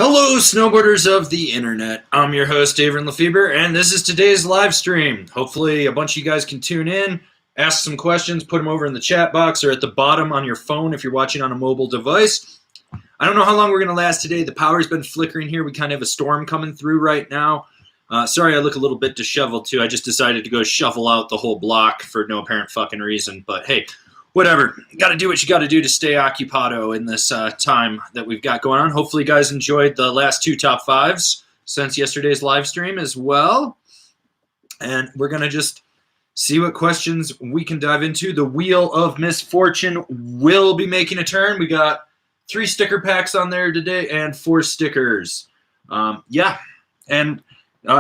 Hello, snowboarders of the internet. I'm your host, David Lefebvre, and this is today's live stream. Hopefully, a bunch of you guys can tune in, ask some questions, put them over in the chat box or at the bottom on your phone if you're watching on a mobile device. I don't know how long we're going to last today. The power's been flickering here. We kind of have a storm coming through right now. Sorry, I look a little bit disheveled, too. I just decided to go shovel out the whole block for no apparent fucking reason. But, hey, whatever. Got to do what you got to do to stay occupado in this time that we've got going on. Hopefully, you guys enjoyed the last two top fives since yesterday's live stream as well. And we're going to just see what questions we can dive into. The Wheel of Misfortune will be making a turn. We got 3 sticker packs on there today and 4 stickers. And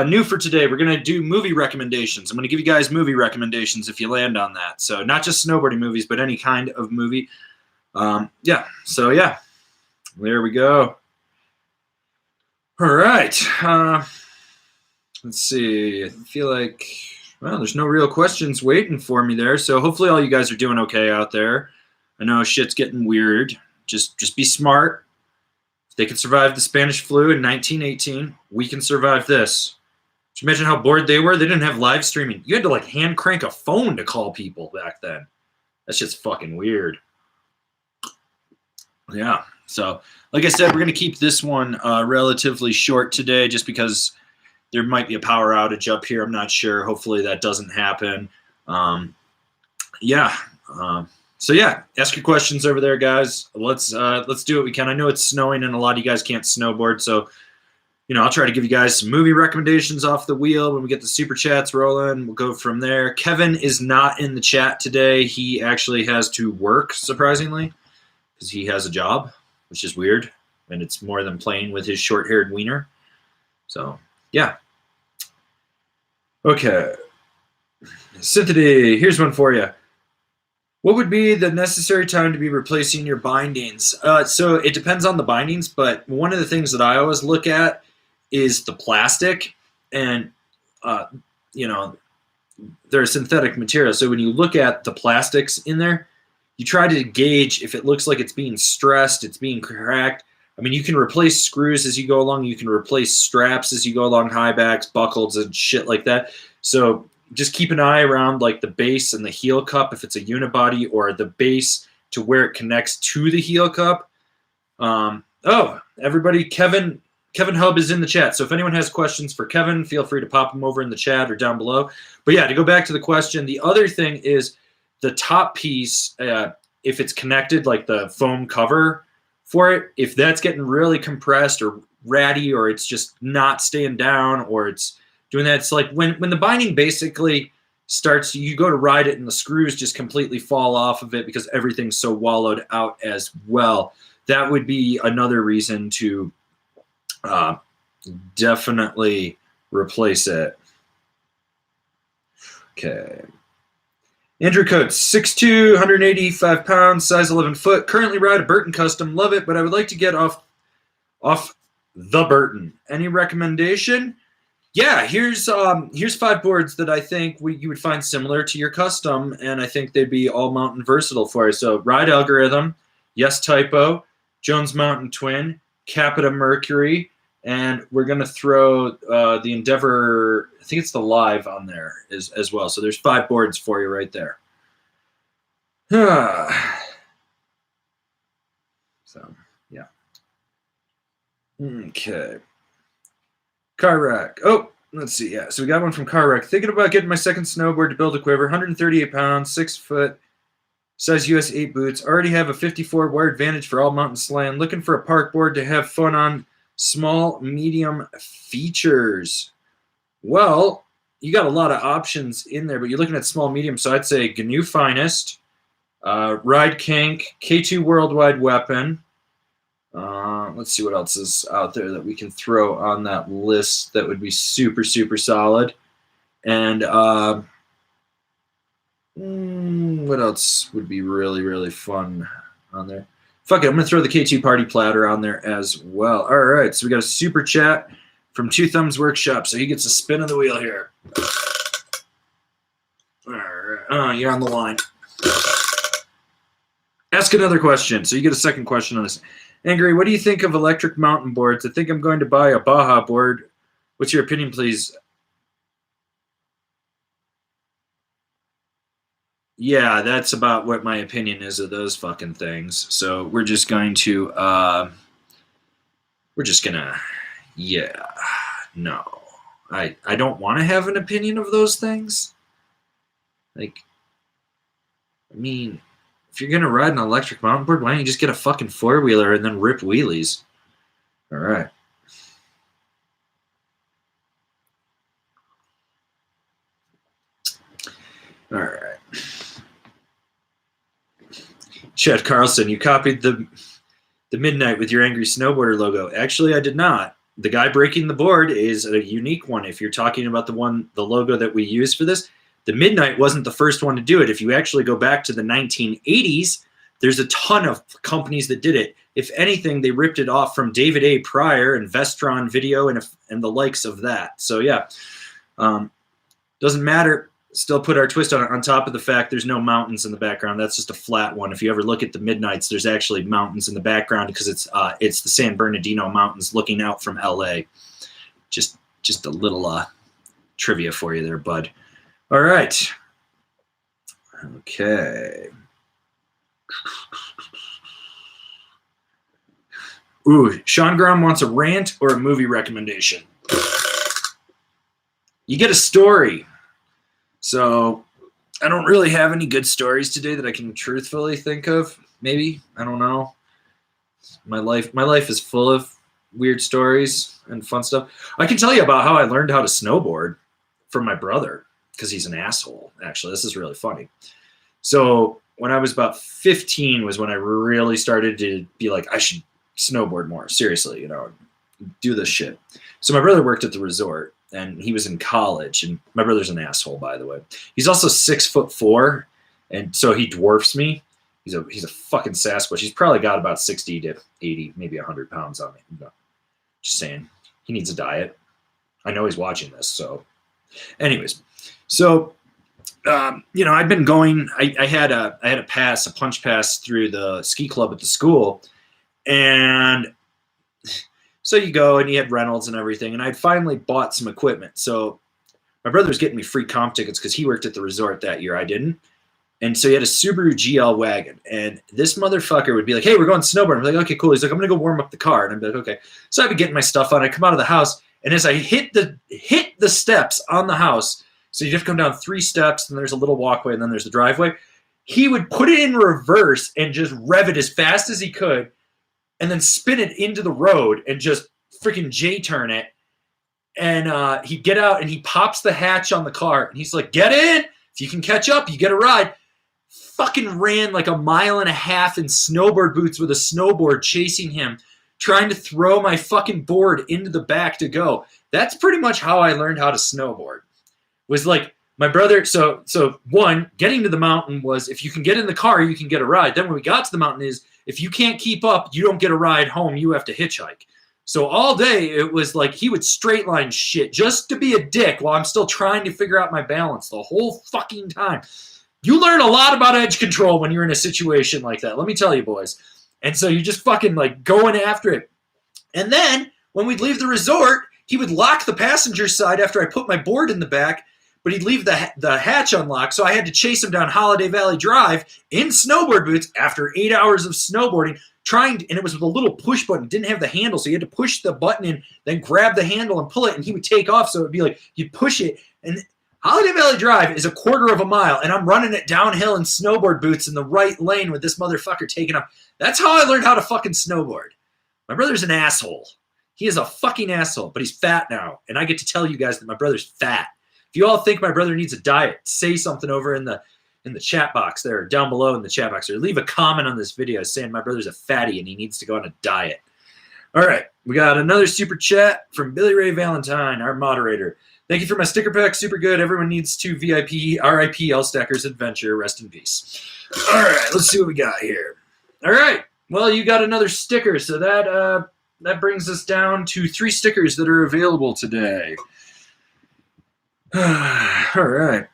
new for today, we're going to do movie recommendations. I'm going to give you guys movie recommendations if you land on that. So not just snowboarding movies, but any kind of movie. There we go. All right. Let's see. I feel like, well, there's no real questions waiting for me there. So hopefully all you guys are doing okay out there. I know shit's getting weird. Just be smart. If they could survive the Spanish flu in 1918, we can survive this. Just imagine how bored they were. They didn't have live streaming. You had to like hand crank a phone to call people back then. That's just fucking weird. Yeah. So, like I said, we're going to keep this one relatively short today just because there might be a power outage up here. I'm not sure. Hopefully that doesn't happen. So yeah, ask your questions over there, guys. Let's do what we can. I know it's snowing and a lot of you guys can't snowboard, so I'll try to give you guys some movie recommendations off the wheel when we get the super chats rolling. We'll go from there. Kevin is not in the chat today. He actually has to work, surprisingly, because he has a job, which is weird, and it's more than playing with his short-haired wiener. So yeah. Okay. Cynthia, here's one for you. What would be the necessary time to be replacing your bindings? So it depends on the bindings, but one of the things that I always look at is the plastic, and they're a synthetic material. So when you look at the plastics in there, you try to gauge if it looks like it's being stressed, it's being cracked. I mean, you can replace screws as you go along. You can replace straps as you go along, high backs, buckles, and shit like that. So just keep an eye around like the base and the heel cup if it's a unibody, or the base to where it connects to the heel cup. Everybody, Kevin Hub is in the chat. So if anyone has questions for Kevin, feel free to pop them over in the chat or down below. But yeah, to go back to the question, the other thing is the top piece, if it's connected, like the foam cover for it, if that's getting really compressed or ratty, or it's just not staying down, or it's doing that. It's like when the binding basically starts, you go to ride it and the screws just completely fall off of it because everything's so wallowed out as well. That would be another reason to definitely replace it. Okay. Andrew Coates, 6'2", 185 pounds, size 11 foot. Currently ride a Burton Custom. Love it, but I would like to get off the Burton. Any recommendation? Yeah, here's 5 boards that I think you would find similar to your custom, and I think they'd be all mountain versatile for you. So Ride Algorithm, Yes Typo, Jones Mountain Twin, Capita Mercury, and we're going to throw the Endeavor, I think it's the Live on there as well. So there's 5 boards for you right there. So, yeah. Okay. Car Rack. Oh, let's see. Yeah, so we got one from Car Rack. Thinking about getting my second snowboard to build a quiver. 138 pounds, 6 foot, size US 8 boots. Already have a 54 wired Vantage for all mountain slaying. Looking for a park board to have fun on. Small, medium features. Well, you got a lot of options in there, but you're looking at small, medium. So I'd say GNU Finest, Ride Kink, K2 Worldwide Weapon. Let's see what else is out there that we can throw on that list that would be super, super solid. And what else would be really, really fun on there? Fuck it, I'm going to throw the K2 Party Platter on there as well. All right, so we got a super chat from Two Thumbs Workshop, so he gets a spin of the wheel here. All right, you're on the line. Ask another question. So you get a second question on this. Angry, what do you think of electric mountain boards? I think I'm going to buy a Baja board. What's your opinion, please? Yeah, that's about what my opinion is of those fucking things. So we're just going to, yeah, no. I don't want to have an opinion of those things. Like, I mean, if you're gonna ride an electric mountain board, why don't you just get a fucking four-wheeler and then rip wheelies? All right. All right. Chet Carlson, you copied the midnight with your angry snowboarder logo. Actually, I did not. The guy breaking the board is a unique one. If you're talking about the logo that we use for this, the midnight wasn't the first one to do it. If you actually go back to the 1980s, there's a ton of companies that did it. If anything, they ripped it off from David A. Pryor and Vestron Video and the likes of that. So yeah, doesn't matter. Still put our twist on it, on top of the fact there's no mountains in the background. That's just a flat one. If you ever look at the midnights, there's actually mountains in the background because it's the San Bernardino Mountains looking out from LA. Just a little trivia for you there, bud. All right. Okay. Ooh, Sean Grom wants a rant or a movie recommendation. You get a story. So I don't really have any good stories today that I can truthfully think of. Maybe, I don't know. My life is full of weird stories and fun stuff. I can tell you about how I learned how to snowboard from my brother because he's an asshole. Actually, this is really funny. So when I was about 15 was when I really started to be like, I should snowboard more seriously, do this shit. So my brother worked at the resort and he was in college, and my brother's an asshole, by the way. He's also 6'4", and so he dwarfs me. He's a fucking Sasquatch. He's probably got about 60 to 80, maybe 100 pounds on me. Just saying, he needs a diet. I know he's watching this, so. Anyways, so I'd been going. I had a punch pass through the ski club at the school, and so you go and you had rentals and everything, and I'd finally bought some equipment. So my brother was getting me free comp tickets because he worked at the resort that year. I didn't. And so he had a Subaru GL wagon. And this motherfucker would be like, hey, we're going snowboarding. I'm like, okay, cool. He's like, I'm going to go warm up the car. And I'd be like, okay. So I'd be getting my stuff on. I come out of the house. And as I hit the steps on the house, so you have to come down 3 steps, and there's a little walkway, and then there's the driveway. He would put it in reverse and just rev it as fast as he could, and then spin it into the road and just freaking J-turn it. And he'd get out and he pops the hatch on the car and he's like, get in. If you can catch up, you get a ride. Fucking ran like 1.5 miles in snowboard boots with a snowboard chasing him, trying to throw my fucking board into the back to go. That's pretty much how I learned how to snowboard. Was like my brother. So one, getting to the mountain was if you can get in the car, you can get a ride. Then when we got to the mountain is if you can't keep up, you don't get a ride home. You have to hitchhike. So all day it was like he would straight line shit just to be a dick while I'm still trying to figure out my balance the whole fucking time. You learn a lot about edge control when you're in a situation like that. Let me tell you, boys. And so you're just fucking like going after it. And then when we'd leave the resort, he would lock the passenger side after I put my board in the back, but he'd leave the hatch unlocked. So I had to chase him down Holiday Valley Drive in snowboard boots after 8 hours of snowboarding, and it was with a little push button. It didn't have the handle, so you had to push the button in, then grab the handle and pull it, and he would take off. So it would be like you'd push it, and Holiday Valley Drive is 1/4 mile, and I'm running it downhill in snowboard boots in the right lane with this motherfucker taking off. That's how I learned how to fucking snowboard. My brother's an asshole. He is a fucking asshole, but he's fat now, and I get to tell you guys that my brother's fat. If you all think my brother needs a diet, say something over in the chat box there, down below in the chat box, or leave a comment on this video saying my brother's a fatty and he needs to go on a diet. All right, we got another super chat from Billy Ray Valentine, our moderator. Thank you for my sticker pack. Super good. Everyone needs 2 VIP. RIP L-Stackers Adventure. Rest in peace. All right, let's see what we got here. All right. Well, you got another sticker, so that brings us down to 3 stickers that are available today. All right.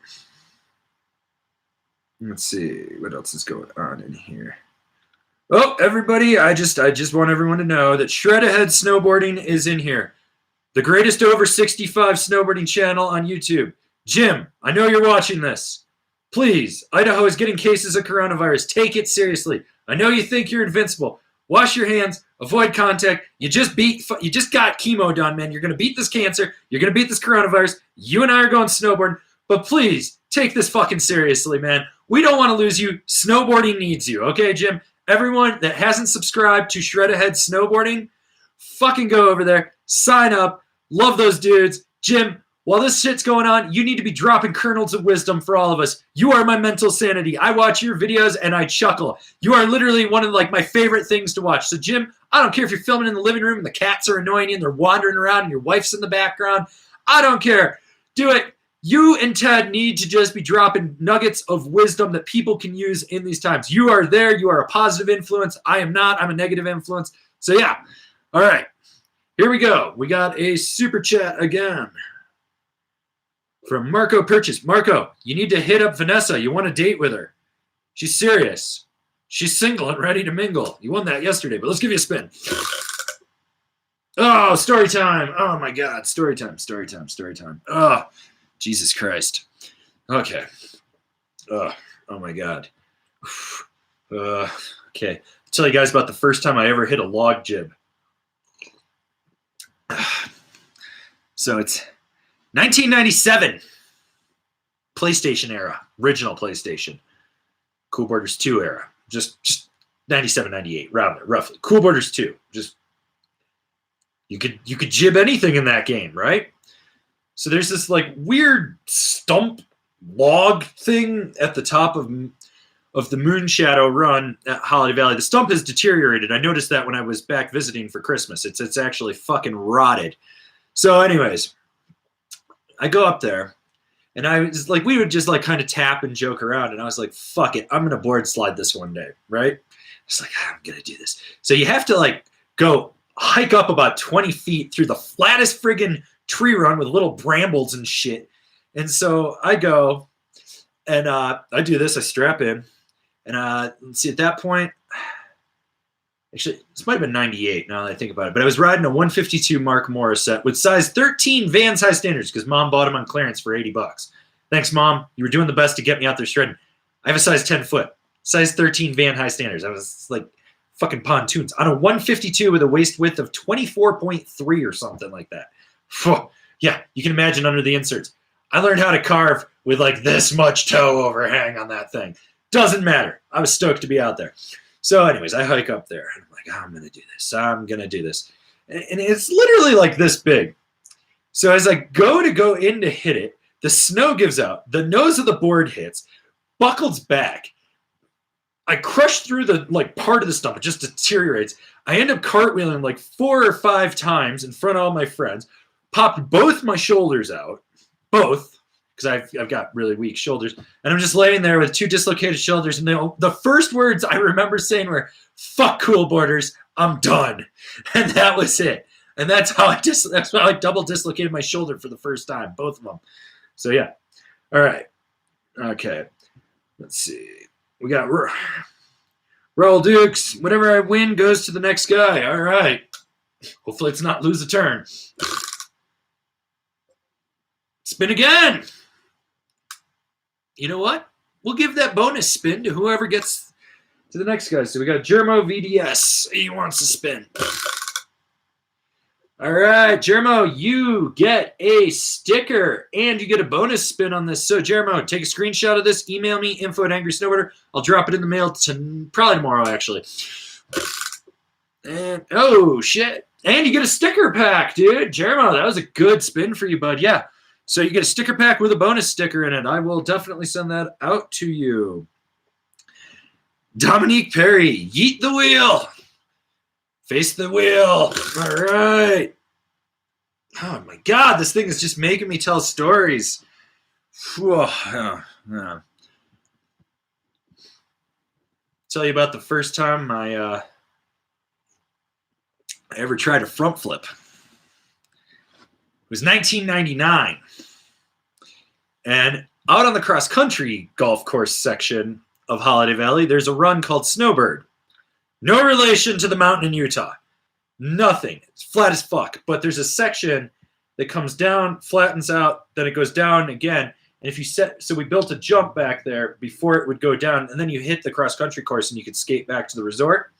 Let's see what else is going on in here. Oh, everybody, I just want everyone to know that Shred Ahead Snowboarding is in here. The greatest over 65 snowboarding channel on YouTube. Jim, I know you're watching this. Please, Idaho is getting cases of coronavirus. Take it seriously. I know you think you're invincible. Wash your hands, avoid contact. You just got chemo done, man. You're going to beat this cancer. You're going to beat this coronavirus. You and I are going snowboarding. But please, take this fucking seriously, man. We don't want to lose you. Snowboarding needs you. Okay, Jim? Everyone that hasn't subscribed to Shred Ahead Snowboarding, fucking go over there. Sign up. Love those dudes. Jim, while this shit's going on, you need to be dropping kernels of wisdom for all of us. You are my mental sanity. I watch your videos and I chuckle. You are literally one of my favorite things to watch. So Jim, I don't care if you're filming in the living room and the cats are annoying you and they're wandering around and your wife's in the background. I don't care. Do it. You and Ted need to just be dropping nuggets of wisdom that people can use in these times. You are there. You are a positive influence. I am not. I'm a negative influence. So yeah. All right. Here we go. We got a super chat again from Marco Purchase. Marco, you need to hit up Vanessa. You want to date with her. She's serious. She's single and ready to mingle. You won that yesterday, but let's give you a spin. Oh, story time. Oh, my God. Story time, story time, story time. Oh, Jesus Christ. Okay. Oh my God. Okay. I'll tell you guys about the first time I ever hit a log jib. So it's 1997, PlayStation era, original PlayStation, Cool Borders 2 era, just 97, 98, roughly. Cool Borders 2, just you could jib anything in that game, right? So there's this weird stump log thing at the top of the Moonshadow run at Holiday Valley. The stump has deteriorated. I noticed that when I was back visiting for Christmas. It's actually fucking rotted. So anyways, I go up there, and I was we would just kind of tap and joke around, and I was like, fuck it, I'm going to board slide this one day, right? It's I'm going to do this. So you have to go hike up about 20 feet through the flattest friggin' tree run with little brambles and shit. And so I go, and I do this, I strap in, and let's see, at that point, actually, this might have been 98 now that I think about it, but I was riding a 152 Mark Morissette with size 13 Vans high standards because Mom bought them on clearance for $80. Thanks, Mom. You were doing the best to get me out there shredding. I have a size 10 foot, size 13 Van high standards. I was fucking pontoons on a 152 with a waist width of 24.3 or something like that. Yeah, you can imagine under the inserts. I learned how to carve with this much toe overhang on that thing. Doesn't matter. I was stoked to be out there. So anyways, I hike up there, and I'm I'm going to do this. I'm going to do this. And it's literally this big. So as I go in to hit it, the snow gives out. The nose of the board hits, buckles back. I crush through the part of the stump. It just deteriorates. I end up cartwheeling 4 or 5 times in front of all my friends. Popped both my shoulders out. Both. Because I've got really weak shoulders. And I'm just laying there with 2 dislocated shoulders. And the first words I remember saying were, fuck Cool Borders, I'm done. And that was it. And that's how I double dislocated my shoulder for the first time. Both of them. So yeah. All right. Okay. Let's see. We got Raul Dukes. Whenever I win, goes to the next guy. All right. Hopefully it's not lose a turn. Spin again. You know what? We'll give that bonus spin to whoever gets to the next guy. So we got Germo VDS. He wants to spin. All right, Jermo, you get a sticker and you get a bonus spin on this. So, Jermo, take a screenshot of this. Email me, info@angrysnowboarder. I'll drop it in the mail probably tomorrow, actually. And, oh, shit. And you get a sticker pack, dude. Jermo, that was a good spin for you, bud. Yeah. So you get a sticker pack with a bonus sticker in it. I will definitely send that out to you. Dominique Perry, yeet the wheel. Face the wheel. All right. Oh, my God. This thing is just making me tell stories. Tell you about the first time I ever tried a front flip. It was 1999. And out on the cross-country golf course section of Holiday Valley, there's a run called Snowboard. No relation to the mountain in Utah. Nothing. It's flat as fuck. But there's a section that comes down, flattens out, then it goes down again. And if you so we built a jump back there before it would go down, and then you hit the cross-country course and you could skate back to the resort.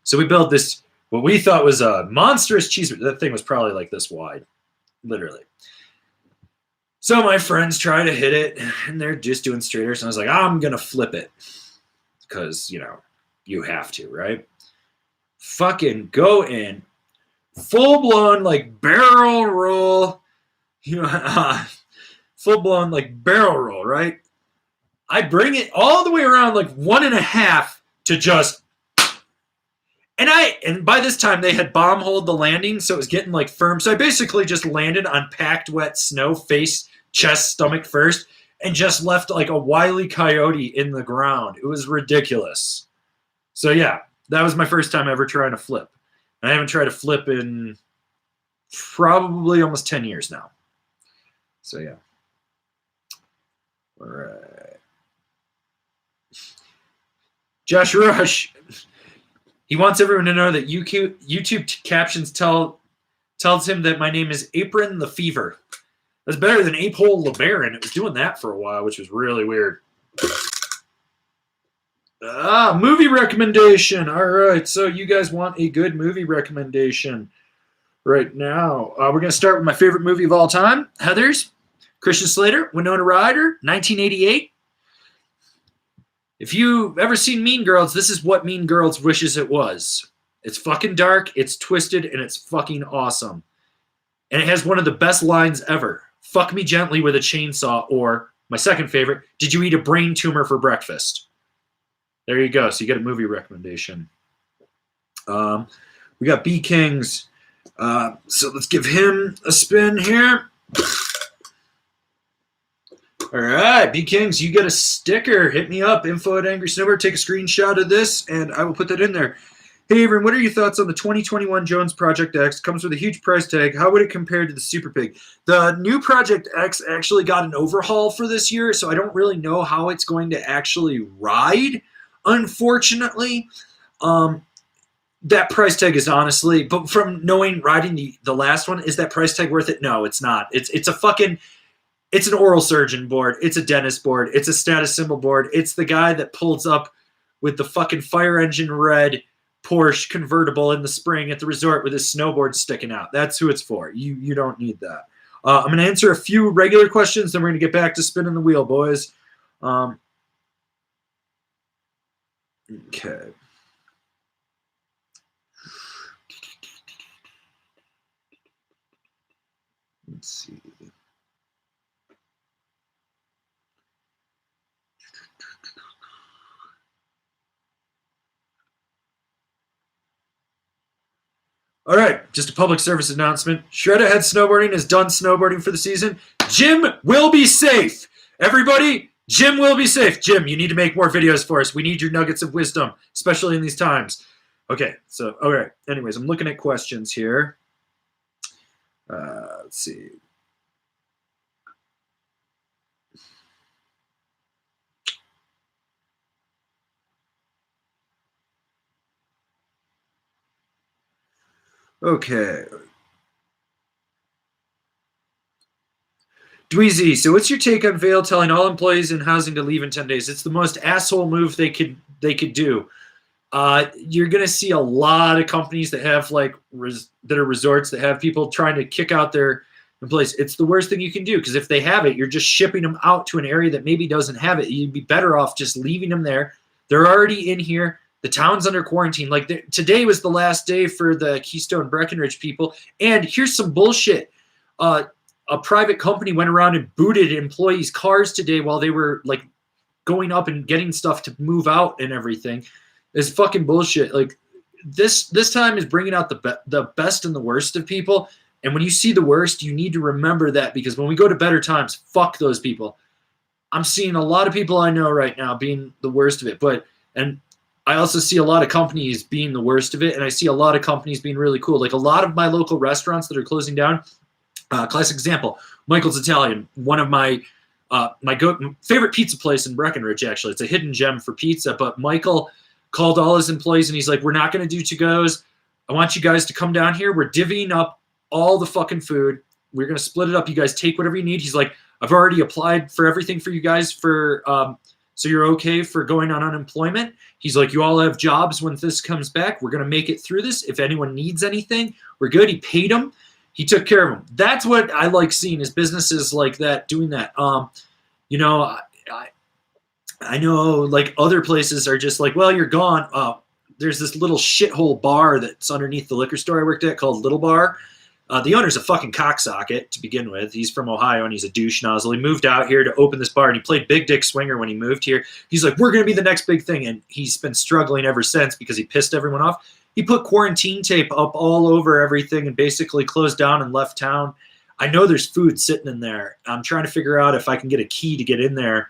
So we built this, what we thought was a monstrous cheese. That thing was probably like this wide, literally. So my friends try to hit it, and they're just doing straighters. And I was like, I'm going to flip it because, you know, you have to, right? Fucking go in. Full-blown, like, barrel roll. You know, full-blown, like, barrel roll, right? I bring it all the way around, like, 1.5 to just... And by this time, they had bomb-holed the landing, so it was getting, like, firm. So I basically just landed on packed wet snow, face, chest, stomach first, and just left, like, a Wile E. Coyote in the ground. It was ridiculous. So, yeah, that was my first time ever trying to flip. I haven't tried to flip in probably almost 10 years now. So, yeah. All right. Josh Rush. He wants everyone to know that YouTube captions tells him that my name is Apron the Fever. That's better than Ape Hole LeBaron. It was doing that for a while, which was really weird. Movie recommendation. All right, so you guys want a good movie recommendation right now. We're going to start with my favorite movie of all time, Heathers, Christian Slater, Winona Ryder, 1988. If you've ever seen Mean Girls, this is what Mean Girls wishes it was. It's fucking dark, it's twisted, and it's fucking awesome. And it has one of the best lines ever. Fuck me gently with a chainsaw, or, my second favorite, did you eat a brain tumor for breakfast? There you go. So you get a movie recommendation. We got B Kings. So let's give him a spin here. All right, B Kings, you get a sticker. Hit me up. info@AngrySnowboard. Take a screenshot of this, and I will put that in there. Hey, Avery, what are your thoughts on the 2021 Jones Project X? Comes with a huge price tag. How would it compare to the Super Pig? The new Project X actually got an overhaul for this year, so I don't really know how it's going to actually ride. Unfortunately, that price tag is honestly, but from knowing riding the last one, is that price tag worth it? No, it's not. It's a fucking, it's an oral surgeon board. It's a dentist board. It's a status symbol board. It's the guy that pulls up with the fucking fire engine red Porsche convertible in the spring at the resort with his snowboard sticking out. That's who it's for. You don't need that. I'm going to answer a few regular questions, then we're going to get back to spinning the wheel, boys. Okay. Let's see. All right, just a public service announcement. Shredder Head Snowboarding is done snowboarding for the season. Jim will be safe. Everybody, Jim will be safe. Jim, you need to make more videos for us. We need your nuggets of wisdom, especially in these times. Okay, so, all right. Anyways, I'm looking at questions here. Let's see. Okay. Dweezy, so what's your take on Vail telling all employees in housing to leave in 10 days? It's the most asshole move they could do. You're going to see a lot of companies that have that are resorts that have people trying to kick out their employees. It's the worst thing you can do, because if they have it, you're just shipping them out to an area that maybe doesn't have it. You'd be better off just leaving them there. They're already in here. The town's under quarantine. Like today was the last day for the Keystone Breckenridge people. And here's some bullshit. A private company went around and booted employees' cars today while they were like going up and getting stuff to move out and everything. It's fucking bullshit. Like this time is bringing out the best and the worst of people. And when you see the worst, you need to remember that, because when we go to better times, fuck those people. I'm seeing a lot of people I know right now being the worst of it, and I also see a lot of companies being the worst of it, and I see a lot of companies being really cool. Like a lot of my local restaurants that are closing down. Classic example, Michael's Italian, one of my favorite pizza place in Breckenridge, actually. It's a hidden gem for pizza, but Michael called all his employees, and he's like, we're not going to do to-goes. I want you guys to come down here. We're divvying up all the fucking food. We're going to split it up. You guys take whatever you need. He's like, I've already applied for everything for you guys for so you're okay for going on unemployment. He's like, you all have jobs when this comes back. We're going to make it through this. If anyone needs anything, we're good. He paid them. He took care of them. That's what I like seeing, is businesses like that doing that. You know, I know like other places are just like, well, you're gone. There's this little shithole bar that's underneath the liquor store I worked at called Little Bar. The owner's a fucking cocksocket to begin with. He's from Ohio and he's a douche nozzle. He moved out here to open this bar and he played big dick swinger when he moved here. He's like, we're going to be the next big thing. And he's been struggling ever since because he pissed everyone off. He put quarantine tape up all over everything and basically closed down and left town. I know there's food sitting in there. I'm trying to figure out if I can get a key to get in there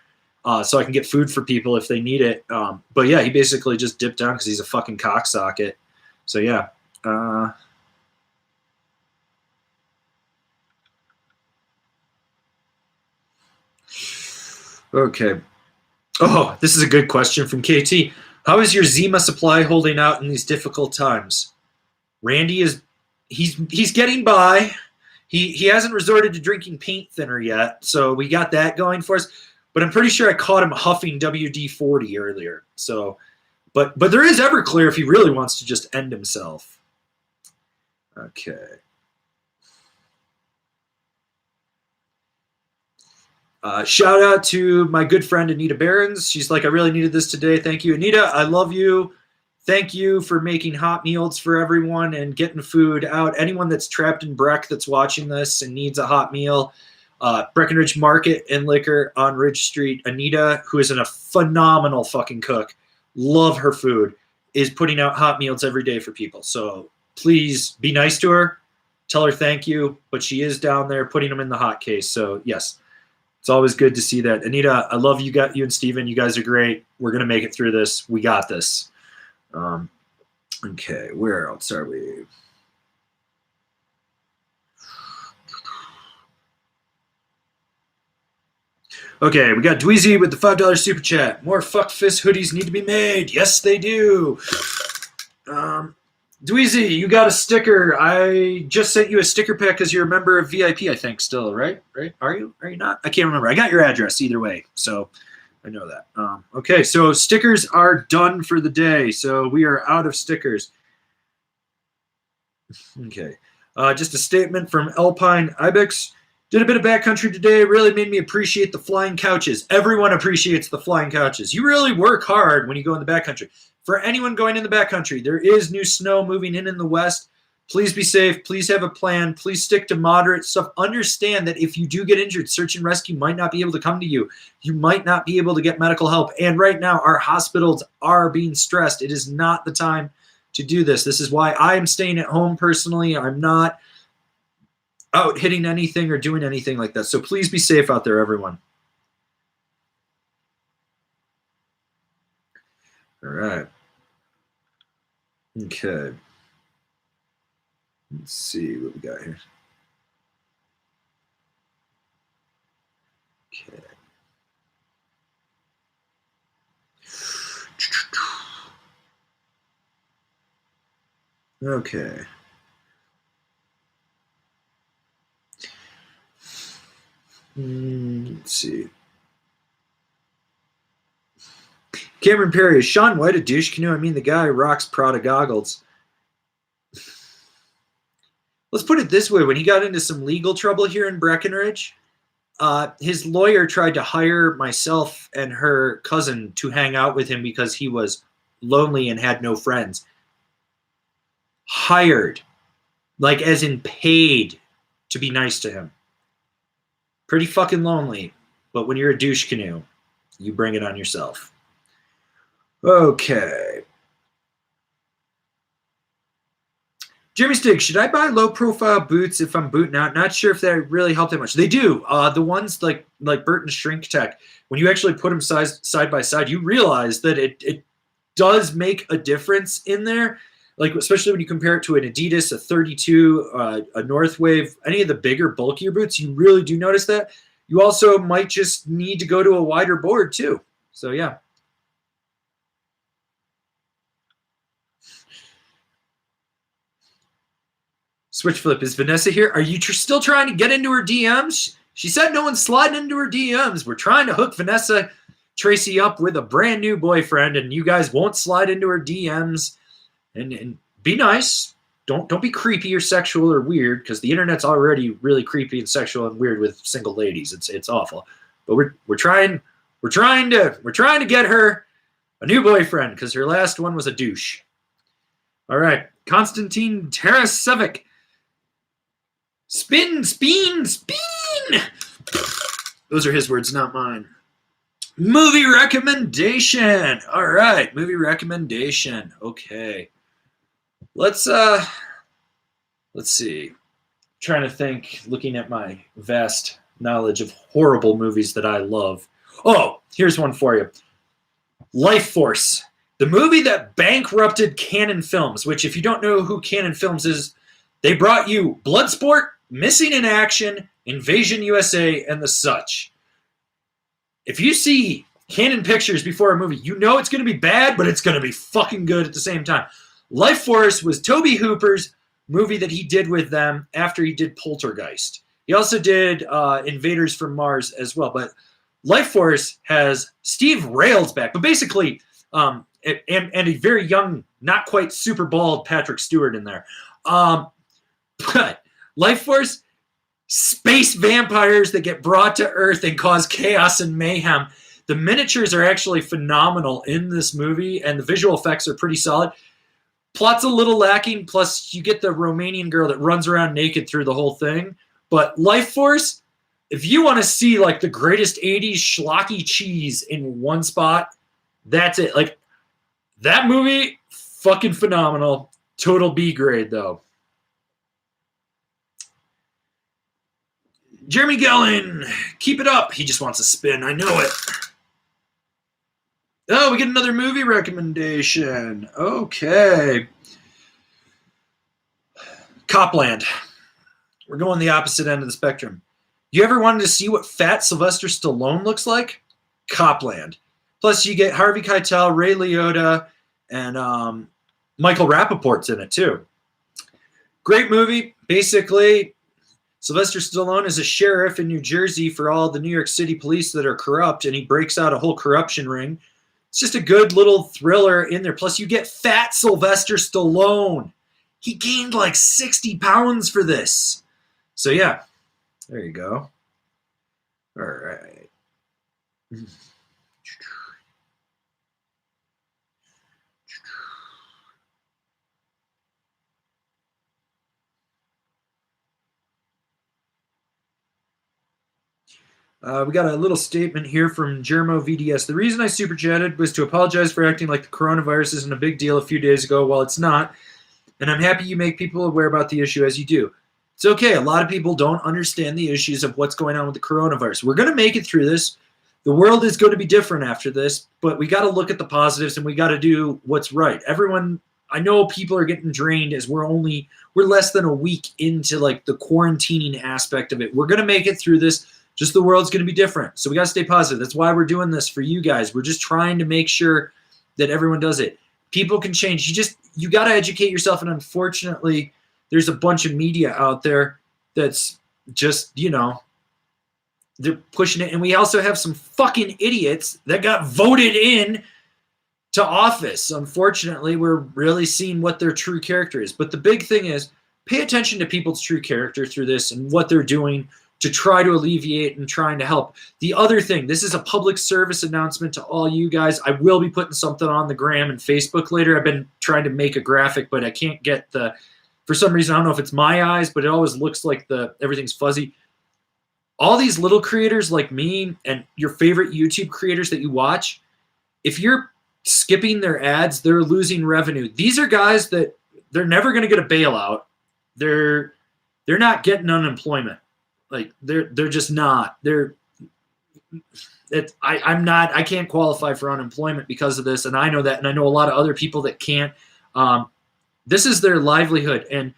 so I can get food for people if they need it. But yeah, he basically just dipped down because he's a fucking cocksocket. So yeah. Okay. Oh, this is a good question from KT. How is your Zima supply holding out in these difficult times? Randy he's getting by. He hasn't resorted to drinking paint thinner yet, so we got that going for us. But I'm pretty sure I caught him huffing WD-40 earlier. So, but there is Everclear if he really wants to just end himself. Okay. Shout out to my good friend Anita Behrens. She's like, I really needed this today. Thank you, Anita. I love you. Thank you for making hot meals for everyone and getting food out. Anyone that's trapped in Breck that's watching this and needs a hot meal, Breckenridge Market and Liquor on Ridge Street. Anita, who is a phenomenal fucking cook, love her food, is putting out hot meals every day for people. So please be nice to her. Tell her thank you. But she is down there putting them in the hot case. So yes. It's always good to see that. Anita, I love you. You and Steven. You guys are great. We're going to make it through this. We got this. Okay, where else are we? Okay, we got Dweezy with the $5 super chat. More fuck fist hoodies need to be made. Yes, they do. Dweezy, you got a sticker. I just sent you a sticker pack because you're a member of VIP, I think, still, right? Right? Are you? Are you not? I can't remember. I got your address either way, so I know that. Okay, so stickers are done for the day. So we are out of stickers. Okay. Just a statement from Alpine Ibex. Did a bit of backcountry today. Really made me appreciate the flying couches. Everyone appreciates the flying couches. You really work hard when you go in the backcountry. For anyone going in the backcountry, there is new snow moving in the west. Please be safe. Please have a plan. Please stick to moderate stuff. Understand that if you do get injured, search and rescue might not be able to come to you. You might not be able to get medical help. And right now, our hospitals are being stressed. It is not the time to do this. This is why I am staying at home personally. I'm not out hitting anything or doing anything like that. So please be safe out there, everyone. All right. Okay. Let's see what we got here. Okay. Okay. Let's see. Cameron Perry, is Sean White a douche canoe? I mean, the guy rocks Prada goggles. Let's put it this way. When he got into some legal trouble here in Breckenridge, his lawyer tried to hire myself and her cousin to hang out with him because he was lonely and had no friends. Hired. Like as in paid to be nice to him. Pretty fucking lonely. But when you're a douche canoe, you bring it on yourself. Okay. Jeremy Stiggs, should I buy low-profile boots if I'm booting out? Not sure if that really helped that much. They do. The ones like Burton Shrink Tech, when you actually put them side by side, you realize that it does make a difference in there. Like especially when you compare it to an Adidas, a 32, a Northwave, any of the bigger, bulkier boots, you really do notice that. You also might just need to go to a wider board too. So yeah. Switch Flip, is Vanessa here? Are you still trying to get into her DMs? She said no one's sliding into her DMs. We're trying to hook Vanessa Tracy up with a brand new boyfriend, and you guys won't slide into her DMs. And be nice. Don't be creepy or sexual or weird, because the internet's already really creepy and sexual and weird with single ladies. It's awful. But we're trying to get her a new boyfriend, because her last one was a douche. All right, Konstantin Tarasevic. Spin. Those are his words, not mine. Movie recommendation. All right, movie recommendation. Okay. Let's see. Trying to think, looking at my vast knowledge of horrible movies that I love. Oh, here's one for you. Life Force. The movie that bankrupted Canon Films, which if you don't know who Canon Films is, they brought you Bloodsport, Missing in Action, Invasion USA, and the such. If you see Canon Pictures before a movie, you know it's going to be bad, but it's going to be fucking good at the same time. Life Force was Tobe Hooper's movie that he did with them after he did Poltergeist. He also did Invaders from Mars as well. But Life Force has Steve Railsback, but basically, and a very young, not quite super bald Patrick Stewart in there. But Life Force, space vampires that get brought to Earth and cause chaos and mayhem. The miniatures are actually phenomenal in this movie, and the visual effects are pretty solid. Plot's a little lacking, plus you get the Romanian girl that runs around naked through the whole thing. But Life Force, if you want to see like the greatest 80s schlocky cheese in one spot, that's it. Like, that movie, fucking phenomenal. Total B grade, though. Jeremy Gellin, keep it up. He just wants a spin. I know it. Oh, we get another movie recommendation. Okay. Copland. We're going the opposite end of the spectrum. You ever wanted to see what fat Sylvester Stallone looks like? Copland. Plus, you get Harvey Keitel, Ray Liotta, and Michael Rappaport's in it, too. Great movie. Basically, Sylvester Stallone is a sheriff in New Jersey for all the New York City police that are corrupt, and he breaks out a whole corruption ring. It's just a good little thriller in there. Plus, you get fat Sylvester Stallone. He gained like 60 pounds for this. So, yeah. There you go. All right. We got a little statement here from Germo VDS. The reason I super chatted was to apologize for acting like the coronavirus isn't a big deal a few days ago. While it's not, and I'm happy you make people aware about the issue as you do. It's okay. A lot of people don't understand the issues of what's going on with the coronavirus. We're going to make it through this. The world is going to be different after this, but we got to look at the positives and we got to do what's right. Everyone, I know people are getting drained as we're less than a week into like the quarantining aspect of it. We're going to make it through this. Just the world's going to be different. So we got to stay positive. That's why we're doing this for you guys. We're just trying to make sure that everyone does it. People can change. You got to educate yourself. And unfortunately, there's a bunch of media out there that's just, they're pushing it. And we also have some fucking idiots that got voted in to office. Unfortunately, we're really seeing what their true character is. But the big thing is pay attention to people's true character through this and what they're doing to try to alleviate and trying to help. The other thing, this is a public service announcement to all you guys. I will be putting something on the gram and Facebook later. I've been trying to make a graphic, but I can't get for some reason, I don't know if it's my eyes, but it always looks like everything's fuzzy. All these little creators like me and your favorite YouTube creators that you watch, if you're skipping their ads, they're losing revenue. These are guys that they're never going to get a bailout. They're not getting unemployment. Like they're just not. I can't qualify for unemployment because of this, and I know that, and I know a lot of other people that can't. This is their livelihood, and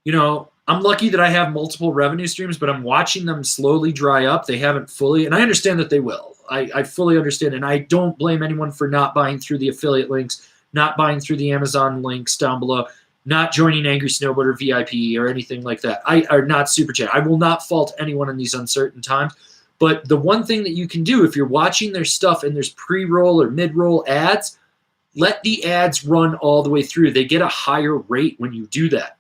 I'm lucky that I have multiple revenue streams, but I'm watching them slowly dry up. They haven't fully, and I understand that they will. I fully understand, and I don't blame anyone for not buying through the affiliate links, not buying through the Amazon links down below. not joining Angry Snowboarder VIP or anything like that. Or not Super Chat. I will not fault anyone in these uncertain times. But the one thing that you can do if you're watching their stuff and there's pre-roll or mid-roll ads, let the ads run all the way through. They get a higher rate when you do that.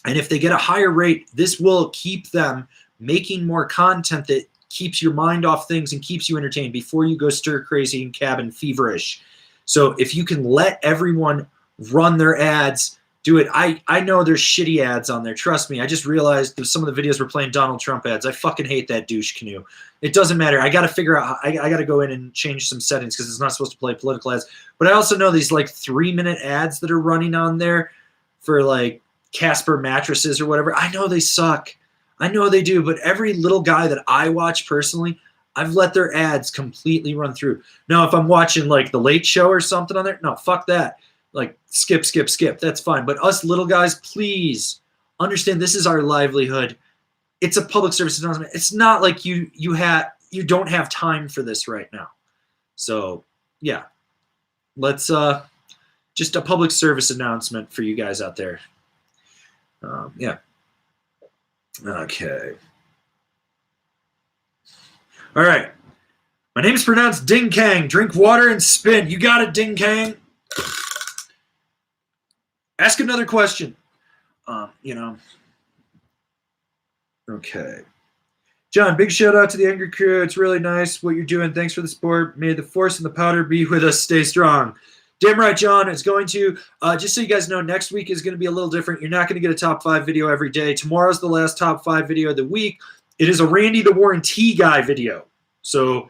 And if they get a higher rate, this will keep them making more content that keeps your mind off things and keeps you entertained before you go stir crazy and cabin feverish. So if you can let everyone run their ads, do it. I know there's shitty ads on there. Trust me. I just realized that some of the videos were playing Donald Trump ads. I fucking hate that douche canoe. It doesn't matter. I got to figure out. I got to go in and change some settings because it's not supposed to play political ads. But I also know these like 3-minute ads that are running on there for like Casper mattresses or whatever. I know they suck. I know they do. But every little guy that I watch personally, I've let their ads completely run through. Now, if I'm watching like The Late Show or something on there, no, fuck that. Like skip. That's fine. But us little guys, please understand this is our livelihood. It's a public service announcement. It's not like you don't have time for this right now. So yeah, let's just a public service announcement for you guys out there. Yeah. Okay. All right. My name is pronounced Ding Kang. Drink water and spin. You got it, Ding Kang. Ask another question. Okay. John, big shout out to the Angry Crew. It's really nice what you're doing. Thanks for the support. May the force and the powder be with us. Stay strong. Damn right, John. It's going to, just so you guys know, next week is going to be a little different. You're not going to get a top 5 video every day. Tomorrow's the last top 5 video of the week. It is a Randy the Warranty Guy video. So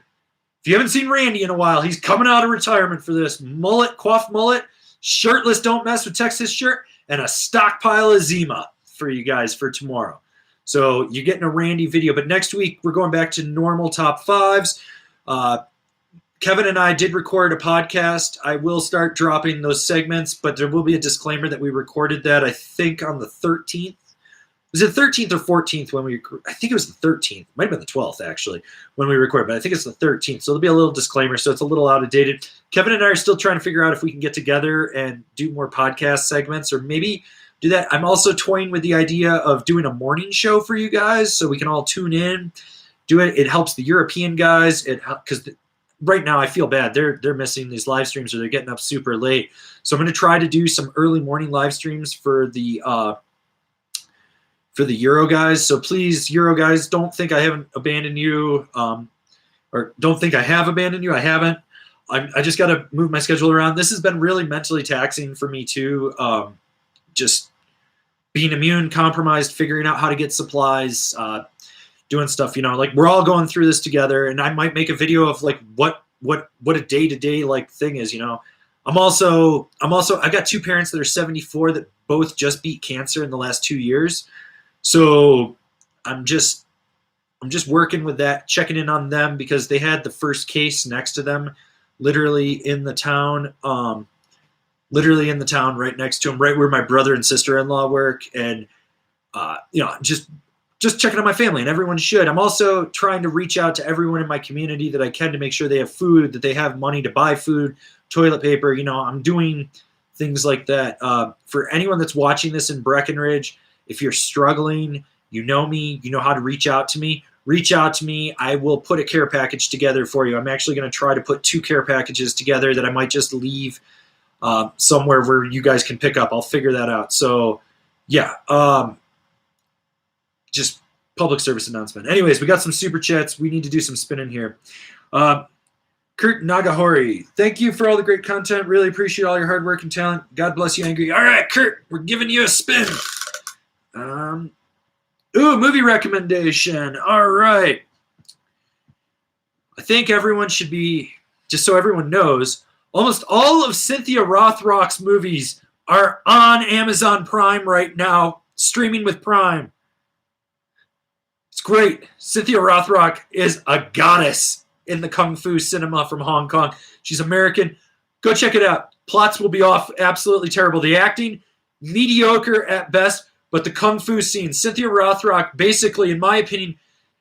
if you haven't seen Randy in a while, he's coming out of retirement for this. Mullet, coiffed mullet, shirtless, don't mess with Texas shirt, and a stockpile of Zima for you guys for tomorrow. So you're getting a Randy video. But next week, we're going back to normal top 5s. Kevin and I did record a podcast. I will start dropping those segments, but there will be a disclaimer that we recorded that, I think, on the 13th. Was it 13th or 14th when we – I think it was the 13th. Might have been the 12th, actually, when we recorded, but I think it's the 13th. So there'll be a little disclaimer, so it's a little out-of-dated. Kevin and I are still trying to figure out if we can get together and do more podcast segments or maybe do that. I'm also toying with the idea of doing a morning show for you guys so we can all tune in, do it. It helps the European guys because right now I feel bad. They're missing these live streams or they're getting up super late. So I'm going to try to do some early morning live streams for the Euro guys. So please, Euro guys, don't think I haven't abandoned you, or don't think I have abandoned you. I haven't. I just got to move my schedule around. This has been really mentally taxing for me too. Just being immune compromised, figuring out how to get supplies, doing stuff, like we're all going through this together. And I might make a video of like what a day-to-day like thing is, I'm also I got 2 parents that are 74 that both just beat cancer in the last 2 years. So I'm just working with that, checking in on them because they had the first case next to them, literally in the town right next to them, right where my brother and sister-in-law work. And, just checking on my family, and everyone should. I'm also trying to reach out to everyone in my community that I can to make sure they have food, that they have money to buy food, toilet paper. I'm doing things like that. For anyone that's watching this in Breckenridge, if you're struggling, you know me, you know how to reach out to me. Reach out to me. I will put a care package together for you. I'm actually going to try to put 2 care packages together that I might just leave somewhere where you guys can pick up. I'll figure that out. So, yeah. Just public service announcement. Anyways, we got some super chats. We need to do some spinning here. Kurt Nagahori, thank you for all the great content. Really appreciate all your hard work and talent. God bless you, Angry. All right, Kurt, we're giving you a spin. Movie recommendation. All right. I think everyone should be, just so everyone knows, almost all of Cynthia Rothrock's movies are on Amazon Prime right now, streaming with Prime. It's great. Cynthia Rothrock is a goddess in the Kung Fu cinema from Hong Kong. She's American. Go check it out. Plots will be off absolutely terrible. The acting, mediocre at best, but the Kung Fu scene. Cynthia Rothrock, basically, in my opinion,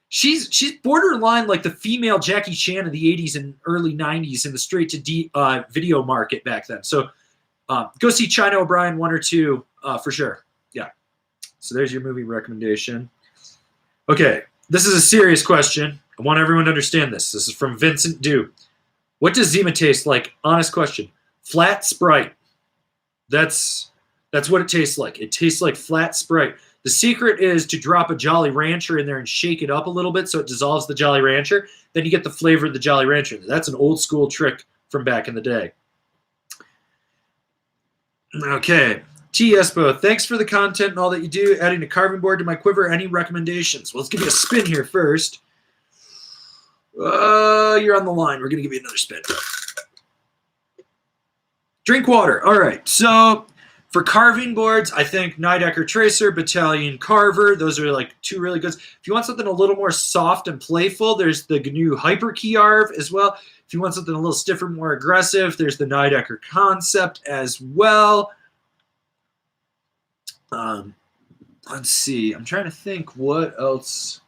she's borderline like the female Jackie Chan of the 80s and early 90s in the straight-to-video market back then. So Go see China O'Brien 1 or 2 for sure. Yeah. So there's your movie recommendation. Okay, this is a serious question. I want everyone to understand this. This is from Vincent Dew. What does Zima taste like? Honest question. Flat Sprite. That's what it tastes like. It tastes like flat Sprite. The secret is to drop a Jolly Rancher in there and shake it up a little bit so it dissolves the Jolly Rancher. Then you get the flavor of the Jolly Rancher. That's an old school trick from back in the day. Okay. T. Espo, thanks for the content and all that you do. Adding a carving board to my quiver. Any recommendations? Well, let's give you a spin here first. You're on the line. We're going to give you another spin. Drink water. All right. So for carving boards, I think Nidecker Tracer, Battalion Carver. Those are like 2 really good. If you want something a little more soft and playful, there's the GNU Hyperkey Arv as well. If you want something a little stiffer, more aggressive, there's the Nidecker Concept as well. Let's see. I'm trying to think what else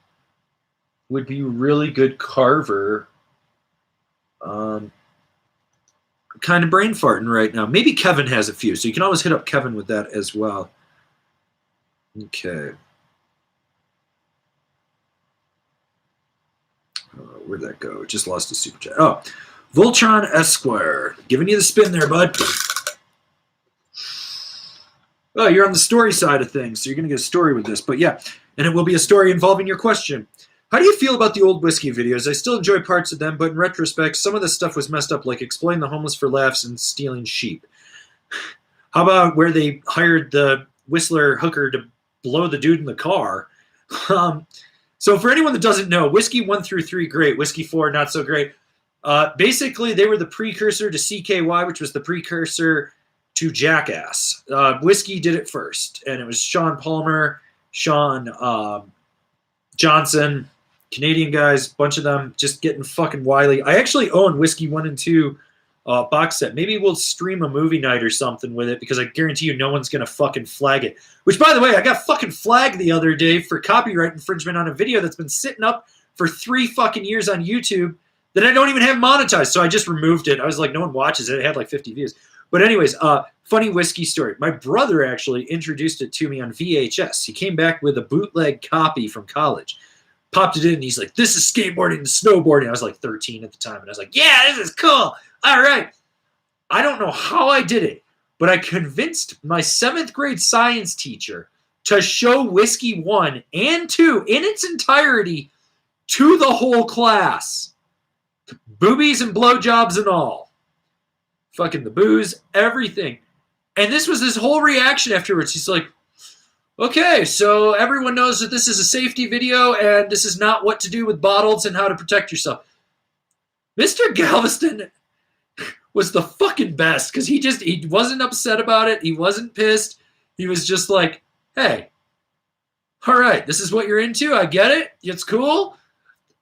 would be really good carver. I'm kind of brain farting right now. Maybe Kevin has a few, so you can always hit up Kevin with that as well. Okay. Where'd that go? Just lost a super chat. Oh, Voltron Esquire. Giving you the spin there, bud. Oh, you're on the story side of things, so you're going to get a story with this. But yeah, and it will be a story involving your question. How do you feel about the old whiskey videos? I still enjoy parts of them, but in retrospect, some of the stuff was messed up, like explain the homeless for laughs and stealing sheep. How about where they hired the Whistler hooker to blow the dude in the car? So for anyone that doesn't know, whiskey 1 through 3, great. Whiskey 4, not so great. Basically, they were the precursor to CKY, which was the precursor to Jackass. Whiskey did it first, and it was Sean Palmer, Sean Johnson, Canadian guys, bunch of them just getting fucking wily. I actually own Whiskey 1 and 2 box set. Maybe we'll stream a movie night or something with it because I guarantee you no one's going to fucking flag it. Which, by the way, I got fucking flagged the other day for copyright infringement on a video that's been sitting up for 3 fucking years on YouTube that I don't even have monetized. So I just removed it. I was like, no one watches it. It had like 50 views. But anyways, funny whiskey story. My brother actually introduced it to me on VHS. He came back with a bootleg copy from college. Popped it in, and he's like, this is skateboarding and snowboarding. I was like 13 at the time, and I was like, yeah, this is cool. All right. I don't know how I did it, but I convinced my 7th grade science teacher to show Whiskey 1 and 2 in its entirety to the whole class. Boobies and blowjobs and all. Fucking the booze, everything. And this was his whole reaction afterwards. He's like, okay, so everyone knows that this is a safety video and this is not what to do with bottles and how to protect yourself. Mr. Galveston was the fucking best because he wasn't upset about it. He wasn't pissed. He was just like, hey, all right, this is what you're into. I get it. It's cool.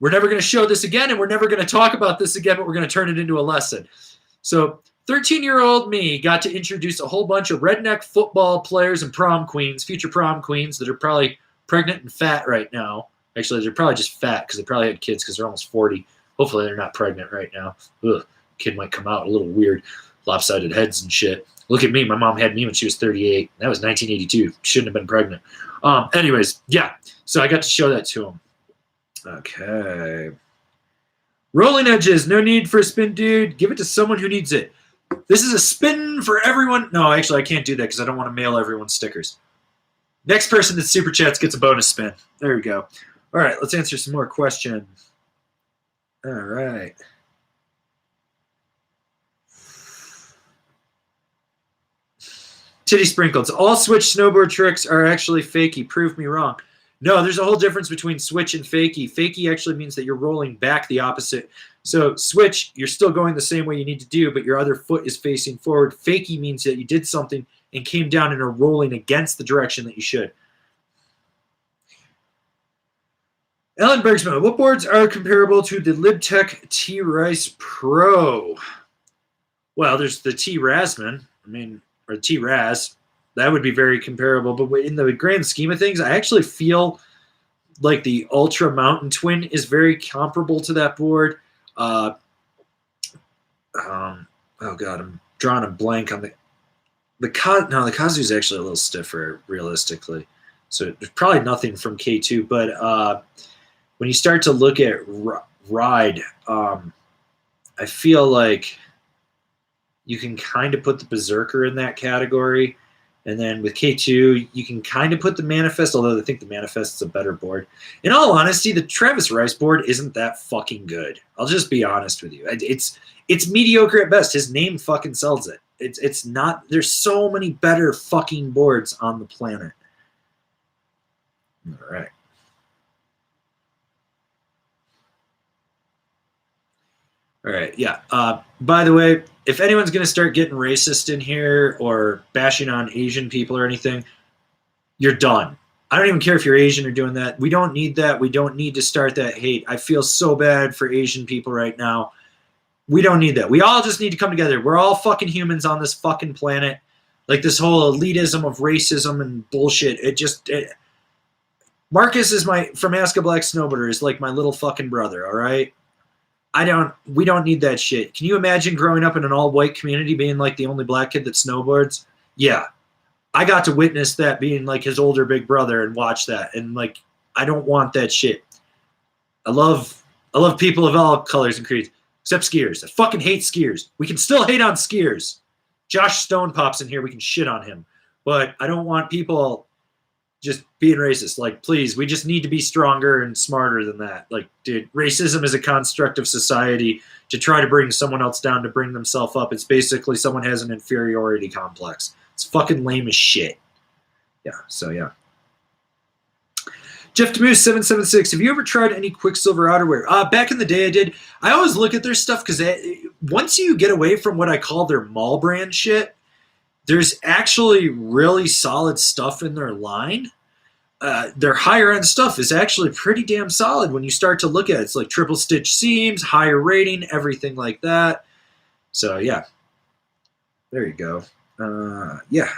We're never going to show this again and we're never going to talk about this again, but we're going to turn it into a lesson. So 13-year-old me got to introduce a whole bunch of redneck football players and prom queens, future prom queens that are probably pregnant and fat right now. Actually, they're probably just fat because they probably had kids because they're almost 40. Hopefully they're not pregnant right now. Ugh, kid might come out a little weird, lopsided heads and shit. Look at me. My mom had me when she was 38. That was 1982. Shouldn't have been pregnant. Anyways, yeah. So I got to show that to him. Okay. Rolling edges. No need for a spin, dude. Give it to someone who needs it. This is a spin for everyone. No, actually, I can't do that because I don't want to mail everyone stickers. Next person that super chats gets a bonus spin. There we go. All right, let's answer some more questions. All right. Titty sprinkles. All switch snowboard tricks are actually fakey. Prove me wrong. No, there's a whole difference between switch and fakie. Fakie actually means that you're rolling back the opposite. So switch, you're still going the same way you need to do, but your other foot is facing forward. Fakie means that you did something and came down and are rolling against the direction that you should. Ellen Bergsman, what boards are comparable to the Libtech T-Rice Pro? Well, there's the T-Rasman, or T-Raz. That would be very comparable. But in the grand scheme of things, I actually feel like the Ultra Mountain Twin is very comparable to that board. Oh, God, I'm drawing a blank on the the Kazu is actually a little stiffer, realistically. So there's probably nothing from K2. But when you start to look at ride, I feel like you can kind of put the Berserker in that category. And then with K2, you can kind of put the Manifest, although I think the Manifest is a better board. In all honesty, the Travis Rice board isn't that fucking good. I'll just be honest with you. It's mediocre at best. His name fucking sells it. It's not. There's so many better fucking boards on the planet. All right. All right. Yeah. By the way, if anyone's going to start getting racist in here or bashing on Asian people or anything, you're done. I don't even care if you're Asian or doing that. We don't need that. We don't need to start that hate. I feel so bad for Asian people right now. We don't need that. We all just need to come together. We're all fucking humans on this fucking planet. Like this whole elitism of racism and bullshit. Marcus is from Ask a Black Snowboarder is like my little fucking brother, all right? We don't need that shit. Can you imagine growing up in an all-white community being like the only black kid that snowboards? Yeah. I got to witness that being like his older big brother and watch that. And like, I don't want that shit. I love people of all colors and creeds, except skiers. I fucking hate skiers. We can still hate on skiers. Josh Stone pops in here. We can shit on him. But I don't want people just being racist. Like, please, we just need to be stronger and smarter than that. Like, dude, racism is a construct of society to try to bring someone else down to bring themselves up. It's basically someone has an inferiority complex. It's fucking lame as shit. Yeah, so yeah. Jeff Demus 776. Have you ever tried any Quicksilver outerwear? Back in the day, I did. I always look at their stuff because once you get away from what I call their mall brand shit, there's actually really solid stuff in their line. Their higher end stuff is actually pretty damn solid when you start to look at it. It's like triple stitch seams, higher rating, everything like that. So yeah, there you go. Yeah.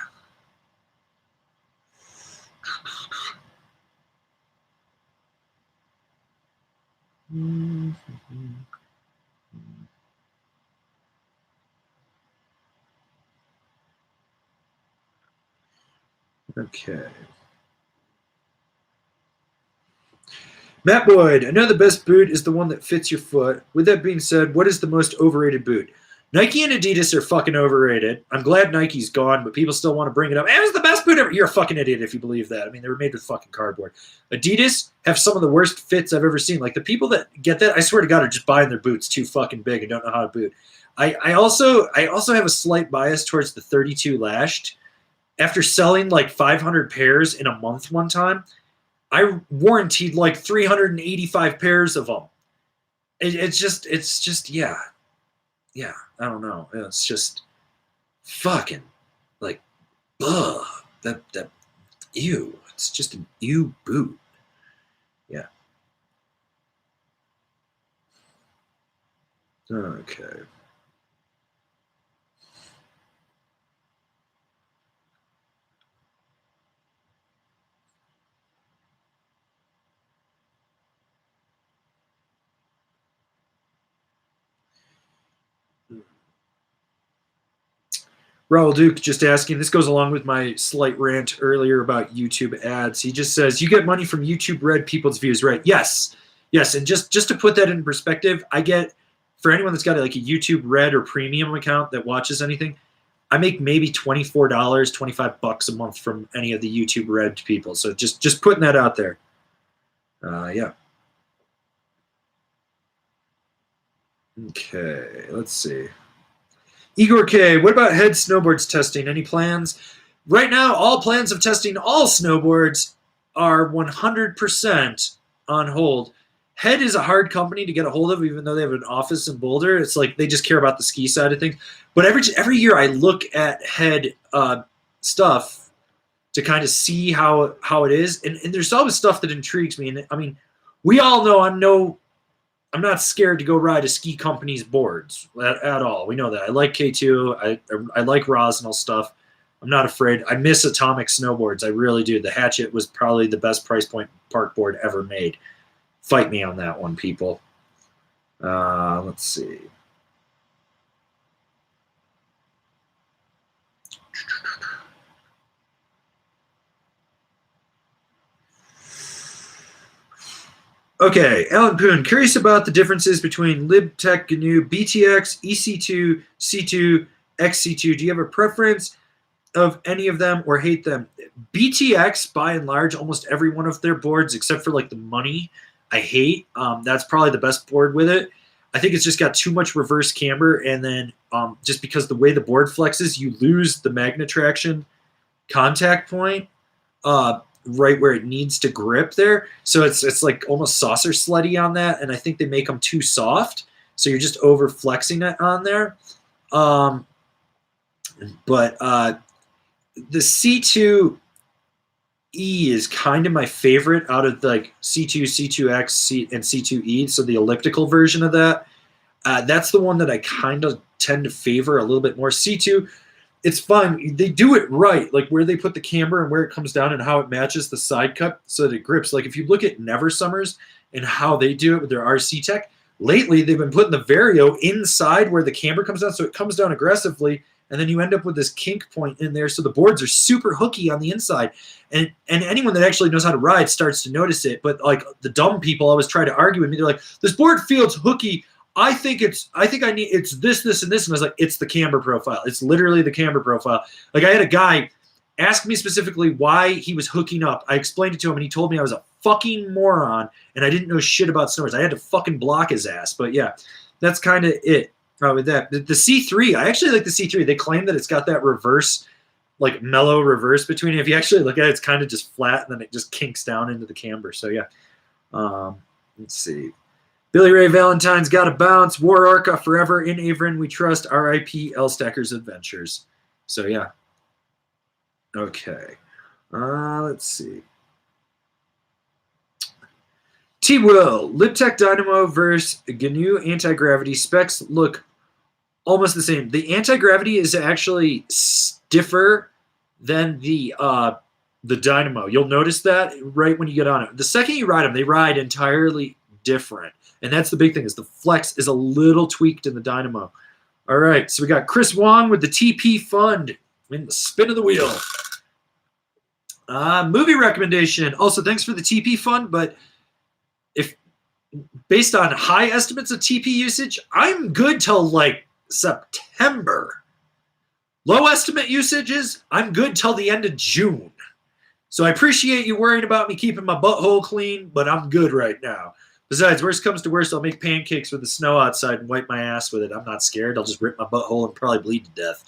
Okay. Matt Boyd, I know the best boot is the one that fits your foot. With that being said, what is the most overrated boot? Nike and Adidas are fucking overrated. I'm glad Nike's gone, but people still want to bring it up. It was the best boot ever. You're a fucking idiot if you believe that. I mean, they were made with fucking cardboard. Adidas have some of the worst fits I've ever seen. Like, the people that get that, I swear to God, are just buying their boots too fucking big and don't know how to boot. I also have a slight bias towards the 32 lashed. After selling like 500 pairs in a month one time, I warranted like 385 pairs of them. It's just, yeah. I don't know. It's just fucking like, ugh, that ew. It's just an ew boot. Yeah. Okay. Raul Duke just asking, this goes along with my slight rant earlier about YouTube ads. He just says, you get money from YouTube Red people's views, right? Yes. And just to put that in perspective, I get, for anyone that's got like a YouTube Red or premium account that watches anything, I make maybe $24, $25 a month from any of the YouTube Red people. So just putting that out there. Yeah. Okay, let's see. Igor K, what about head snowboards testing? Any plans? Right now, all plans of testing all snowboards are 100% on hold. Head is a hard company to get a hold of, even though they have an office in Boulder. It's like they just care about the ski side of things. But every year I look at Head stuff to kind of see how it is. And there's always stuff that intrigues me. And I mean, we all know I'm not scared to go ride a ski company's boards at all. We know that. I like K2. I like Rosnell stuff. I'm not afraid. I miss Atomic snowboards. I really do. The Hatchet was probably the best price point park board ever made. Fight me on that one, people. Let's see. Okay, Alan Poon, curious about the differences between LibTech GNU, BTX, EC2, C2, XC2. Do you have a preference of any of them or hate them? BTX, by and large, almost every one of their boards, except for like the money, I hate. That's probably the best board with it. I think it's just got too much reverse camber, and then just because the way the board flexes, you lose the magnet traction contact point right where it needs to grip there. So it's like almost saucer slutty on that, and I think they make them too soft, so you're just over flexing it on there. But the C2E is kind of my favorite out of like C2, C2X, and C2E, so the elliptical version of that. That's the one that I kind of tend to favor a little bit more. C2, it's fun. They do it right, like where they put the camber and where it comes down and how it matches the side cut so that it grips. Like if you look at Never Summers and how they do it with their RC tech, lately they've been putting the Vario inside where the camber comes down, so it comes down aggressively, and then you end up with this kink point in there, so the boards are super hooky on the inside. And anyone that actually knows how to ride starts to notice it, but like the dumb people always try to argue with me. They're like, this board feels hooky. I think it's this, this, and this. And I was like, it's the camber profile. It's literally the camber profile. Like I had a guy ask me specifically why he was hooking up. I explained it to him, and he told me I was a fucking moron, and I didn't know shit about snowboards. I had to fucking block his ass. But yeah, that's kind of it with that. The C3, I actually like the C3. They claim that it's got that reverse, like mellow reverse between it. If you actually look at it, it's kind of just flat, and then it just kinks down into the camber. So yeah. Let's see. Billy Ray Valentine's got to bounce. War Orca forever in Averin. We trust. R.I.P. L Stacker's Adventures. So yeah. Okay. Let's see. T-Will. LibTech Dynamo versus GNU anti-gravity. Specs look almost the same. The anti-gravity is actually stiffer than the Dynamo. You'll notice that right when you get on it. The second you ride them, they ride entirely different. And that's the big thing, is the flex is a little tweaked in the Dynamo. All right, so we got Chris Wong with the TP Fund in the spin of the wheel. Movie recommendation. Also, thanks for the TP Fund, but if based on high estimates of TP usage, I'm good till like September. Low estimate usages, I'm good till the end of June. So I appreciate you worrying about me keeping my butthole clean, but I'm good right now. Besides, worst comes to worst, I'll make pancakes with the snow outside and wipe my ass with it. I'm not scared. I'll just rip my butthole and probably bleed to death.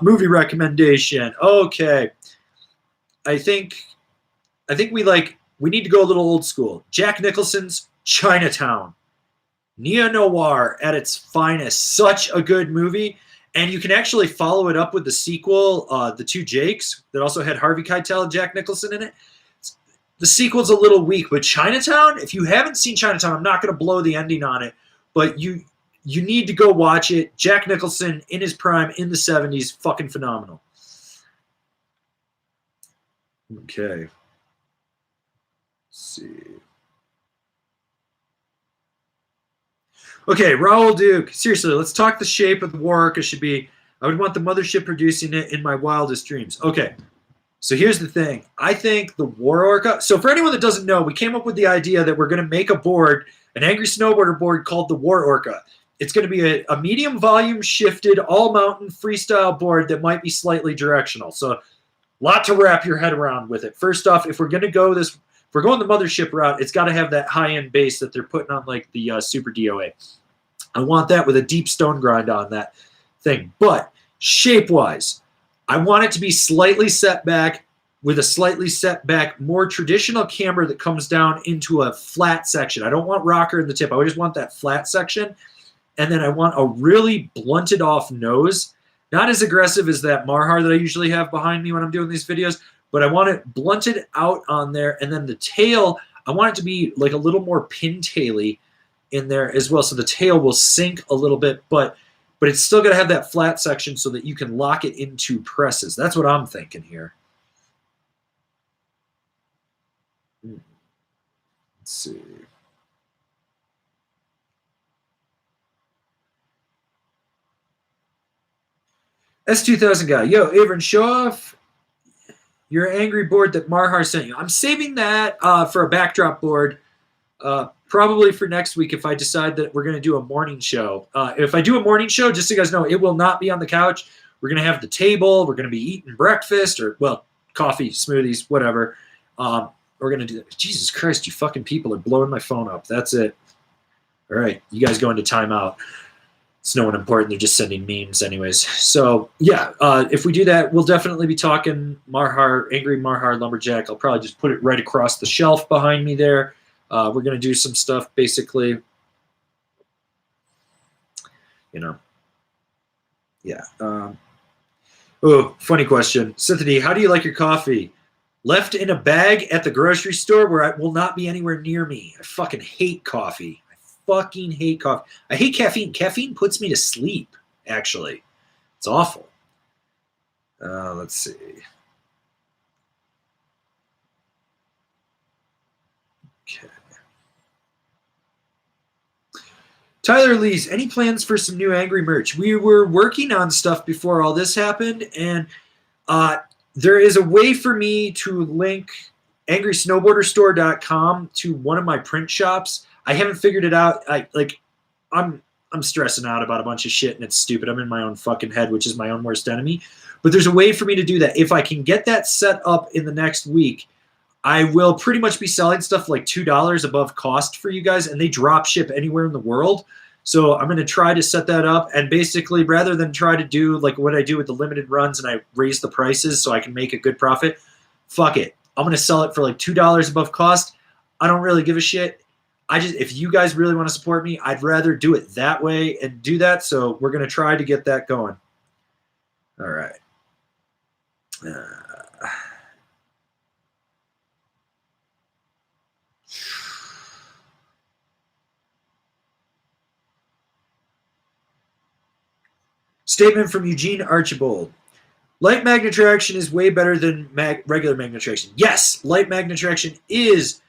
Movie recommendation. Okay. I think we need to go a little old school. Jack Nicholson's Chinatown. Neo-noir at its finest. Such a good movie. And you can actually follow it up with the sequel, The Two Jakes, that also had Harvey Keitel and Jack Nicholson in it. The sequel's a little weak, but Chinatown, if you haven't seen Chinatown, I'm not going to blow the ending on it, but you need to go watch it. Jack Nicholson in his prime in the 70s, fucking phenomenal. Okay. Let's see. Okay, Raul Duke. Seriously, let's talk the shape of the War Orca should be. I would want the mothership producing it in my wildest dreams. Okay. So here's the thing. I think the War Orca. So for anyone that doesn't know, we came up with the idea that we're going to make a board, an Angry Snowboarder board called the War Orca. It's going to be a medium volume shifted all mountain freestyle board that might be slightly directional. So a lot to wrap your head around with it. First off, if we're going to go this, if we're going the mothership route, it's got to have that high end base that they're putting on like the Super DOA. I want that with a deep stone grind on that thing. But shape wise, I want it to be slightly set back with a slightly set back, more traditional camber that comes down into a flat section. I don't want rocker in the tip. I just want that flat section. And then I want a really blunted off nose. Not as aggressive as that Marhar that I usually have behind me when I'm doing these videos, but I want it blunted out on there. And then the tail, I want it to be like a little more pintaily in there as well. So the tail will sink a little bit, but it's still going to have that flat section so that you can lock it into presses. That's what I'm thinking here. Let's see. S2000 guy. Yo, Averin, show off your angry board that Marhar sent you. I'm saving that for a backdrop board Probably for next week if I decide that we're going to do a morning show. If I do a morning show, just so you guys know, it will not be on the couch. We're going to have the table. We're going to be eating breakfast or, well, coffee, smoothies, whatever. We're going to do that. Jesus Christ, you fucking people are blowing my phone up. That's it. All right, you guys go into timeout. It's no one important. They're just sending memes anyways. So, yeah, if we do that, we'll definitely be talking Angry Marhar Lumberjack. I'll probably just put it right across the shelf behind me there. We're going to do some stuff, basically, yeah. Funny question. Cynthia, how do you like your coffee? Left in a bag at the grocery store where it will not be anywhere near me. I fucking hate coffee. Fucking hate coffee. I hate caffeine. Caffeine puts me to sleep, actually. It's awful. Let's see. Okay. Tyler Lees, any plans for some new Angry merch? We were working on stuff before all this happened, and there is a way for me to link angrysnowboarderstore.com to one of my print shops. I haven't figured it out. I'm stressing out about a bunch of shit, and it's stupid. I'm in my own fucking head, which is my own worst enemy. But there's a way for me to do that. If I can get that set up in the next week, I will pretty much be selling stuff like $2 above cost for you guys, and they drop ship anywhere in the world. So I'm going to try to set that up, and basically, rather than try to do like what I do with the limited runs and I raise the prices so I can make a good profit, fuck it. I'm going to sell it for like $2 above cost. I don't really give a shit. If you guys really want to support me, I'd rather do it that way and do that. So we're going to try to get that going. All right. Statement from Eugene Archibald. Light magnet attraction is way better than regular magnet attraction. Yes, light magnet attraction is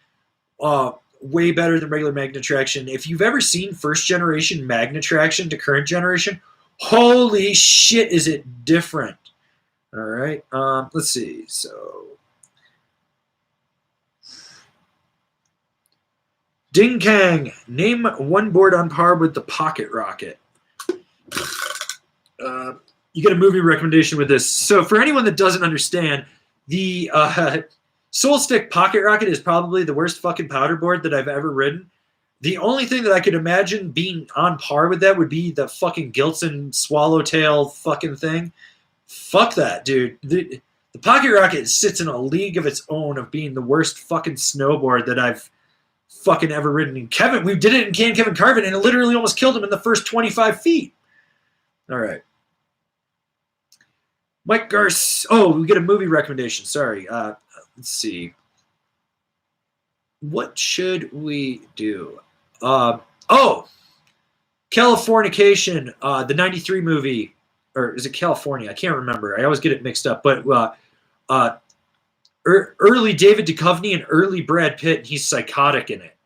way better than regular magnet attraction. If you've ever seen first generation magnet attraction to current generation, holy shit, is it different. All right, let's see. So, Ding Kang, name one board on par with the Pocket Rocket. You get a movie recommendation with this. So for anyone that doesn't understand, the Soul Stick Pocket Rocket is probably the worst fucking powder board that I've ever ridden. The only thing that I could imagine being on par with that would be the fucking Gilson Swallowtail fucking thing. Fuck that, dude. The Pocket Rocket sits in a league of its own of being the worst fucking snowboard that I've fucking ever ridden. And we did it in Kevin Carvin, and it literally almost killed him in the first 25 feet. All right. Mike Garce. Oh, we get a movie recommendation. Sorry. Let's see. What should we do? Californication, the 93 movie. Or is it California? I can't remember. I always get it mixed up. But early David Duchovny and early Brad Pitt, and he's psychotic in it.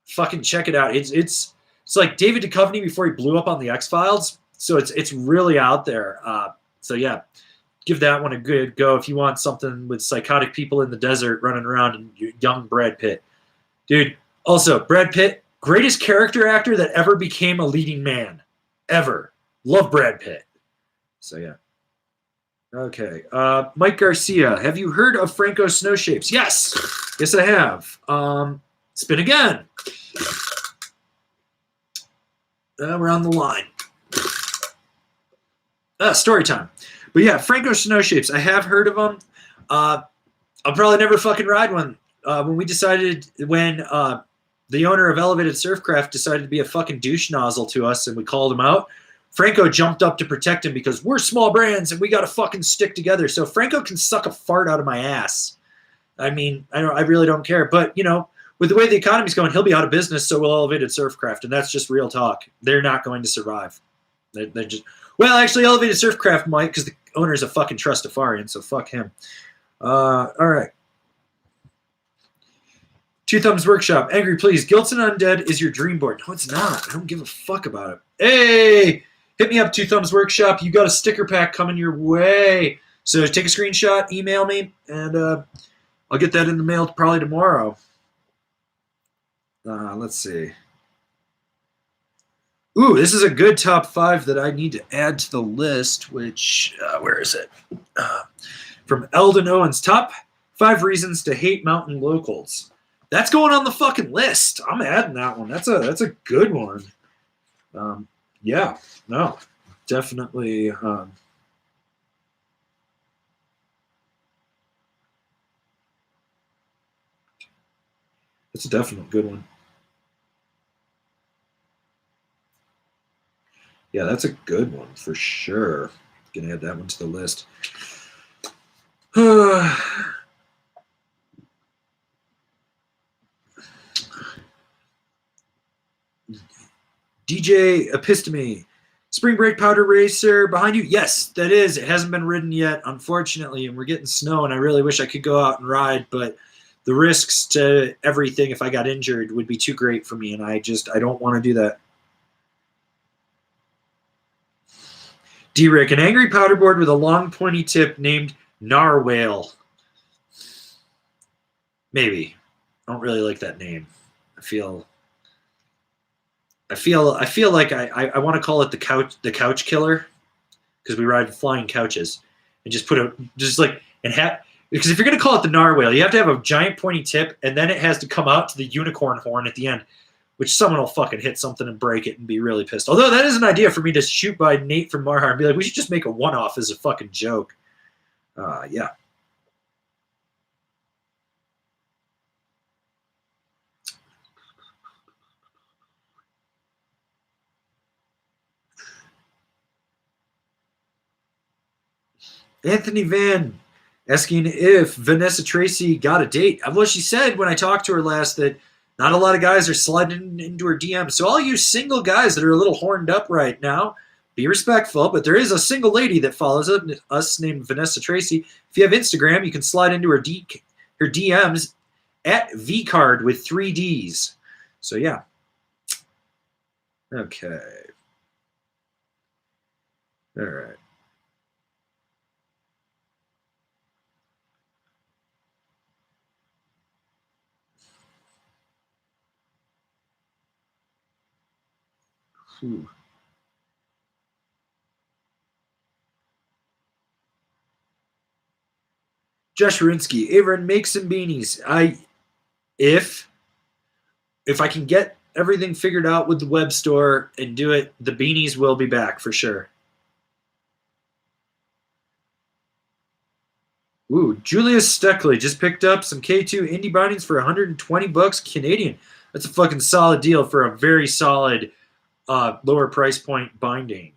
Fucking check it out. It's like David Duchovny before he blew up on the X-Files. So it's really out there. So yeah, give that one a good go if you want something with psychotic people in the desert running around and young Brad Pitt. Dude, also, Brad Pitt, greatest character actor that ever became a leading man. Ever. Love Brad Pitt. So yeah. Okay. Mike Garcia, have you heard of Franco Snow Shapes? Yes. Yes, I have. Spin again. We're on the line. Story time. But yeah, Franco Snow Shapes. I have heard of them. I'll probably never fucking ride one. When the owner of Elevated Surfcraft decided to be a fucking douche nozzle to us and we called him out, Franco jumped up to protect him because we're small brands and we got to fucking stick together. So Franco can suck a fart out of my ass. I mean, I really don't care. But, with the way the economy's going, he'll be out of business, so will Elevated Surfcraft. And that's just real talk. They're not going to survive. They're just... Well, actually, Elevated Surfcraft might, because the owner's a fucking Trustafarian, so fuck him. All right. Two Thumbs Workshop. Angry, please. Gilson Undead is your dream board. No, it's not. I don't give a fuck about it. Hey! Hit me up, Two Thumbs Workshop. You got a sticker pack coming your way. So take a screenshot, email me, and I'll get that in the mail probably tomorrow. Let's see. Ooh, this is a good top 5 that I need to add to the list, which, where is it? From Eldon Owens, top 5 reasons to hate mountain locals. That's going on the fucking list. I'm adding that one. That's a good one. Yeah, no, definitely. It's a definite good one. Yeah, that's a good one for sure. Gonna add that one to the list. DJ Episteme, Spring Break Powder Racer behind you. Yes, that is. It hasn't been ridden yet, unfortunately, and we're getting snow, and I really wish I could go out and ride, but the risks to everything if I got injured would be too great for me, and I don't want to do that. D-Rick, an angry powder board with a long pointy tip named Narwhale. Maybe. I don't really like that name. I feel like I want to call it the couch killer, because we ride flying couches, and just because if you're gonna call it the narwhal, you have to have a giant pointy tip, and then it has to come out to the unicorn horn at the end, which someone will fucking hit something and break it and be really pissed. Although that is an idea for me to shoot by Nate from Marhar and be like, we should just make a one-off as a fucking joke. Yeah. Anthony Van asking if Vanessa Tracy got a date. Well, she said when I talked to her last that not a lot of guys are sliding into her DMs. So all you single guys that are a little horned up right now, be respectful. But there is a single lady that follows us named Vanessa Tracy. If you have Instagram, you can slide into her DMs at VCard with 3 Ds. So yeah. Okay. All right. Ooh. Josh Rinsky, Averin, make some beanies. If I can get everything figured out with the web store and do it, the beanies will be back for sure. Ooh, Julius Steckley just picked up some K2 indie bindings for $120 Canadian. That's a fucking solid deal for a very solid lower price point binding.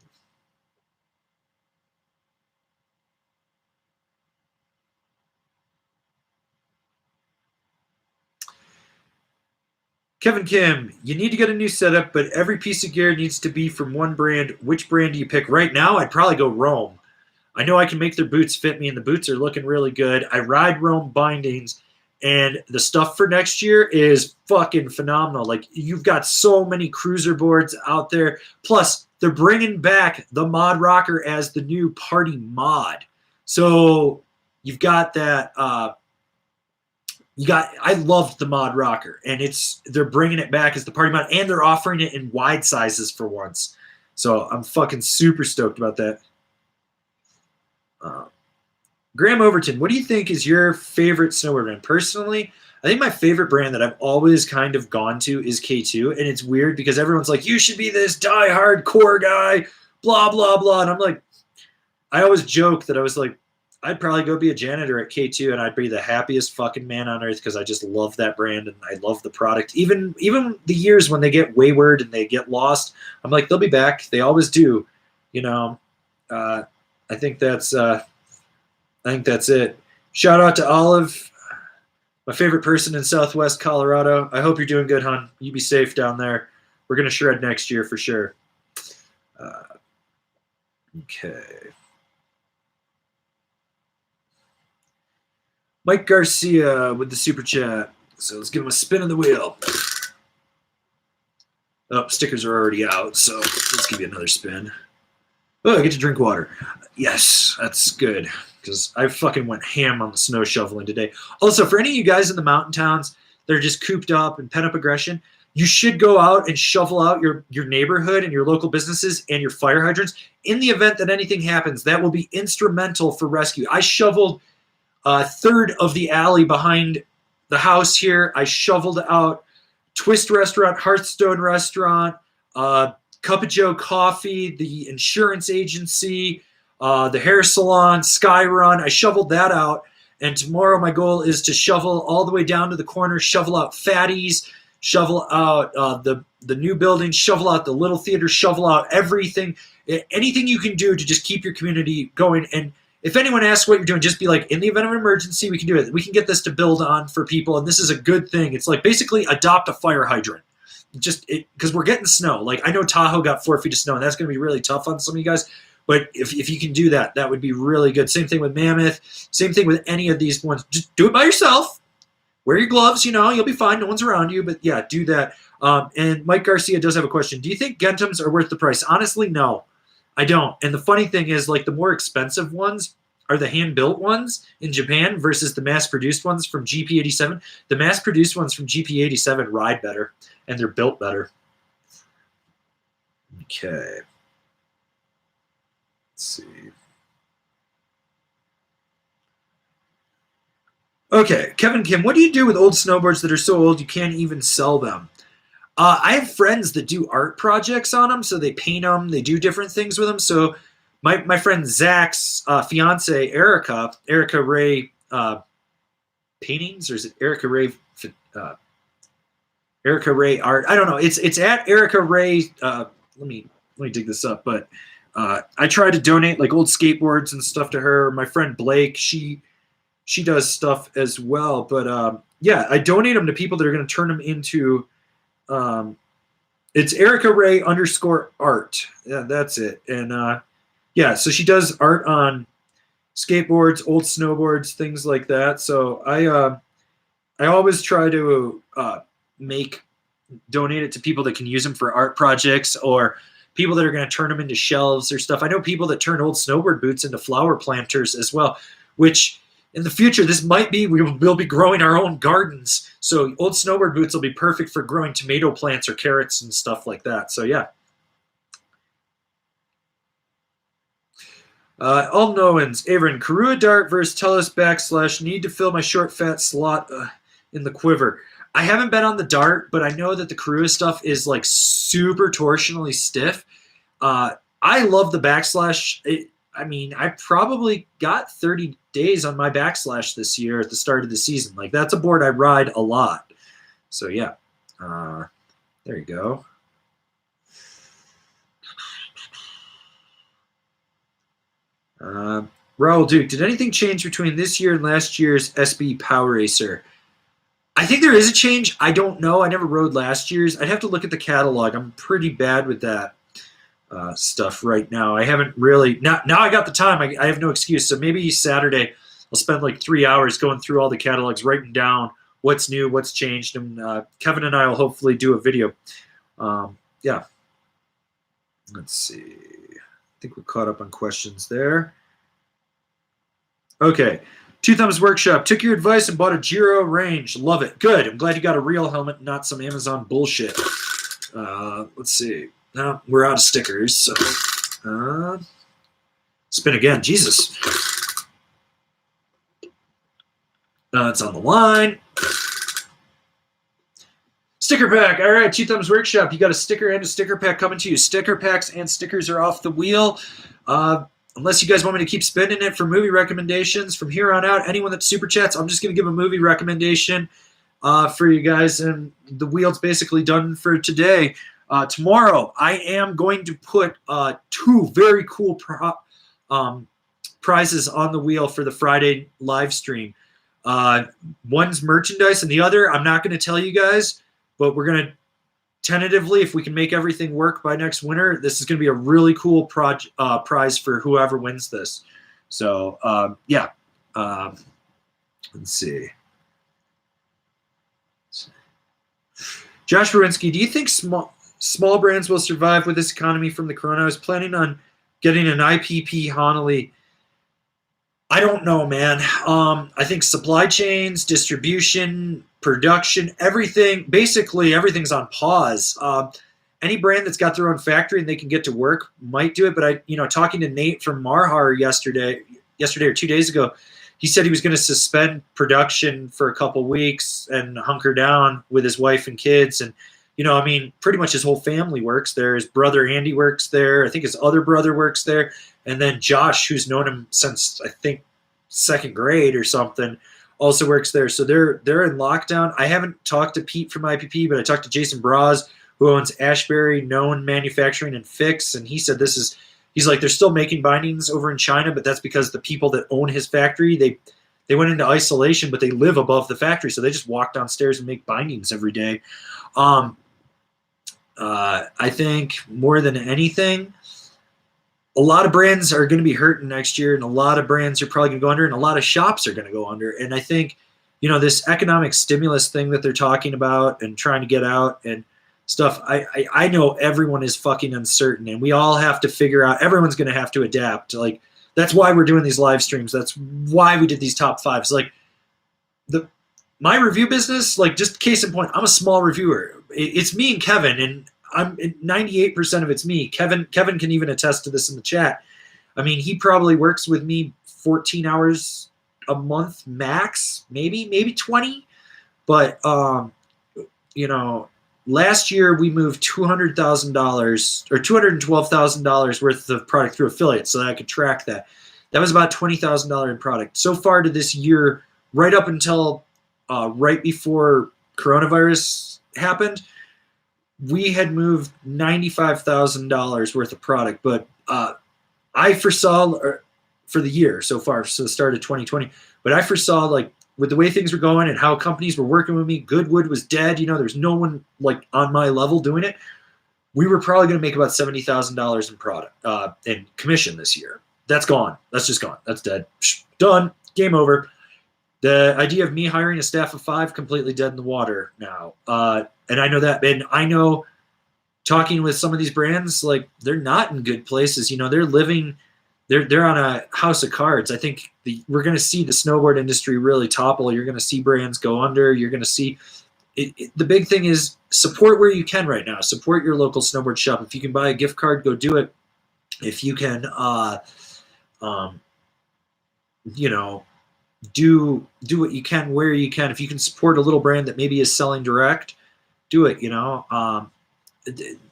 Kevin Kim, you need to get a new setup, but every piece of gear needs to be from one brand. Which brand do you pick? Right now, I'd probably go Rome. I know I can make their boots fit me, and the boots are looking really good. I ride Rome bindings, and the stuff for next year is fucking phenomenal. Like, you've got so many cruiser boards out there. Plus, they're bringing back the Mod Rocker as the new party mod. So you've got that. I loved the Mod Rocker, and they're bringing it back as the party mod, and they're offering it in wide sizes for once. So I'm fucking super stoked about that. Graham Overton, what do you think is your favorite snowboard brand? Personally, I think my favorite brand that I've always kind of gone to is K2, and it's weird because everyone's like, you should be this die-hard core guy, blah, blah, blah. And I'm like, I always joke that I was like, I'd probably go be a janitor at K2, and I'd be the happiest fucking man on earth because I just love that brand and I love the product. Even the years when they get wayward and they get lost, I'm like, they'll be back. They always do. You know, I think that's it. Shout out to Olive, my favorite person in Southwest Colorado. I hope you're doing good, hon. You be safe down there. We're gonna shred next year for sure. Okay. Mike Garcia with the super chat. So let's give him a spin on the wheel. Oh, stickers are already out, so let's give you another spin. Oh, I get to drink water. Yes, that's good, because I fucking went ham on the snow shoveling today. Also, for any of you guys in the mountain towns that are just cooped up and pent up aggression, you should go out and shovel out your neighborhood and your local businesses and your fire hydrants. In the event that anything happens, that will be instrumental for rescue. I shoveled a third of the alley behind the house here. I shoveled out Twist Restaurant, Hearthstone Restaurant, Cup of Joe Coffee, the insurance agency, the hair salon, Skyrun. I shoveled that out. And tomorrow my goal is to shovel all the way down to the corner, shovel out Fatty's, shovel out the new building, shovel out the little theater, shovel out everything. Anything you can do to just keep your community going. And if anyone asks what you're doing, just be like, in the event of an emergency, we can do it. We can get this to build on for people, and this is a good thing. It's like basically adopt a fire hydrant. Just because we're getting snow. Like I know Tahoe got 4 feet of snow, and that's going to be really tough on some of you guys. But if you can do that, that would be really good. Same thing with Mammoth. Same thing with any of these ones. Just do it by yourself. Wear your gloves, you'll be fine. No one's around you. But, yeah, do that. And Mike Garcia does have a question. Do you think Gentums are worth the price? Honestly, no. I don't. And the funny thing is, like, the more expensive ones are the hand-built ones in Japan versus the mass-produced ones from GP87. The mass-produced ones from GP87 ride better, and they're built better. Okay. See. Okay, Kevin Kim, what do you do with old snowboards that are so old you can't even sell them? I have friends that do art projects on them, so they paint them, they do different things with them. So my friend Zach's fiance, Erica Ray paintings, or is it Erica Ray art? I don't know. It's at Erica Ray. Let me dig this up, but. I try to donate like old skateboards and stuff to her. My friend Blake, she does stuff as well. But yeah, I donate them to people that are going to turn them into. It's Erica Ray _art. Yeah, that's it. And yeah, so she does art on skateboards, old snowboards, things like that. So I always try to donate it to people that can use them for art projects or people that are going to turn them into shelves or stuff. I know people that turn old snowboard boots into flower planters as well, which in the future, this might be, we'll be growing our own gardens. So old snowboard boots will be perfect for growing tomato plants or carrots and stuff like that. So yeah. All Knowins, Averin, Karua Dart versus Telus / need to fill my short fat slot in the quiver. I haven't been on the Dart, but I know that the Karua stuff is like super torsionally stiff. I love the backslash. I probably got 30 days on my backslash this year at the start of the season. Like that's a board I ride a lot. So yeah, there you go. Raul Duke, did anything change between this year and last year's SB Power Racer? I think there is a change. I don't know. I never rode last year's. I'd have to look at the catalog. I'm pretty bad with that stuff right now. I haven't really. Now I got the time. I have no excuse. So maybe Saturday I'll spend like 3 hours going through all the catalogs, writing down what's new, what's changed. And Kevin and I will hopefully do a video. Yeah. Let's see. I think we're caught up on questions there. Okay. Two Thumbs Workshop. Took your advice and bought a Giro Range. Love it. Good. I'm glad you got a real helmet, not some Amazon bullshit. Let's see. No, we're out of stickers. So, spin again. Jesus. It's on the line. Sticker pack. All right, Two Thumbs Workshop. You got a sticker and a sticker pack coming to you. Sticker packs and stickers are off the wheel. Unless you guys want me to keep spending it for movie recommendations, from here on out, anyone that super chats, I'm just going to give a movie recommendation for you guys, and the wheel's basically done for today. Tomorrow, I am going to put 2 very cool prizes on the wheel for the Friday live stream. One's merchandise, and the other, I'm not going to tell you guys, but we're going to tentatively, if we can make everything work by next winter, this is going to be a really cool prize for whoever wins this. So, yeah. Let's see. Josh Berinsky, do you think small brands will survive with this economy from the corona? I was planning on getting an IPP Honolulu. I don't know, man. I think supply chains, distribution, production, everything, basically everything's on pause. Any brand that's got their own factory and they can get to work might do it. But talking to Nate from Marhar yesterday or 2 days ago, he said he was going to suspend production for a couple weeks and hunker down with his wife and kids. And, pretty much his whole family works there. His brother Andy works there. I think his other brother works there. And then Josh, who's known him since, I think, second grade or something, also works there. So they're in lockdown. I haven't talked to Pete from IPP, but I talked to Jason Braz, who owns Ashbury, Known Manufacturing and Fix. And he said he's like, they're still making bindings over in China, but that's because the people that own his factory, they went into isolation, but they live above the factory. So they just walk downstairs and make bindings every day. I think more than anything, a lot of brands are going to be hurting next year, and a lot of brands are probably going to go under, and a lot of shops are going to go under. And I think, this economic stimulus thing that they're talking about and trying to get out and stuff, I know everyone is fucking uncertain, and we all have to figure out, everyone's going to have to adapt. Like, that's why we're doing these live streams. That's why we did these top fives. Like, my review business, like, just case in point, I'm a small reviewer. It's me and Kevin, and I'm 98% of it's me. Kevin can even attest to this in the chat. I mean, he probably works with me 14 hours a month max, maybe 20. But last year we moved $200,000 or $212,000 worth of product through affiliates, so that I could track that. That was about $20,000 in product. So far to this year, right up until right before coronavirus happened, we had moved $95,000 worth of product. But I foresaw for the year so far, so the start of 2020, but I foresaw, like, with the way things were going and how companies were working with me, Goodwood was dead. There's no one like on my level doing it. We were probably going to make about $70,000 in product in commission this year. That's gone. That's just gone. That's dead. Done. Game over. The idea of me hiring a staff of 5, completely dead in the water now. And I know that. And I know, talking with some of these brands, like, they're not in good places. They're living, they're on a house of cards. I think we're going to see the snowboard industry really topple. You're going to see brands go under. You're going to see the big thing is support where you can right now. Support your local snowboard shop. If you can buy a gift card, go do it. If you can, do what you can where you can. If you can support a little brand that maybe is selling direct, do it.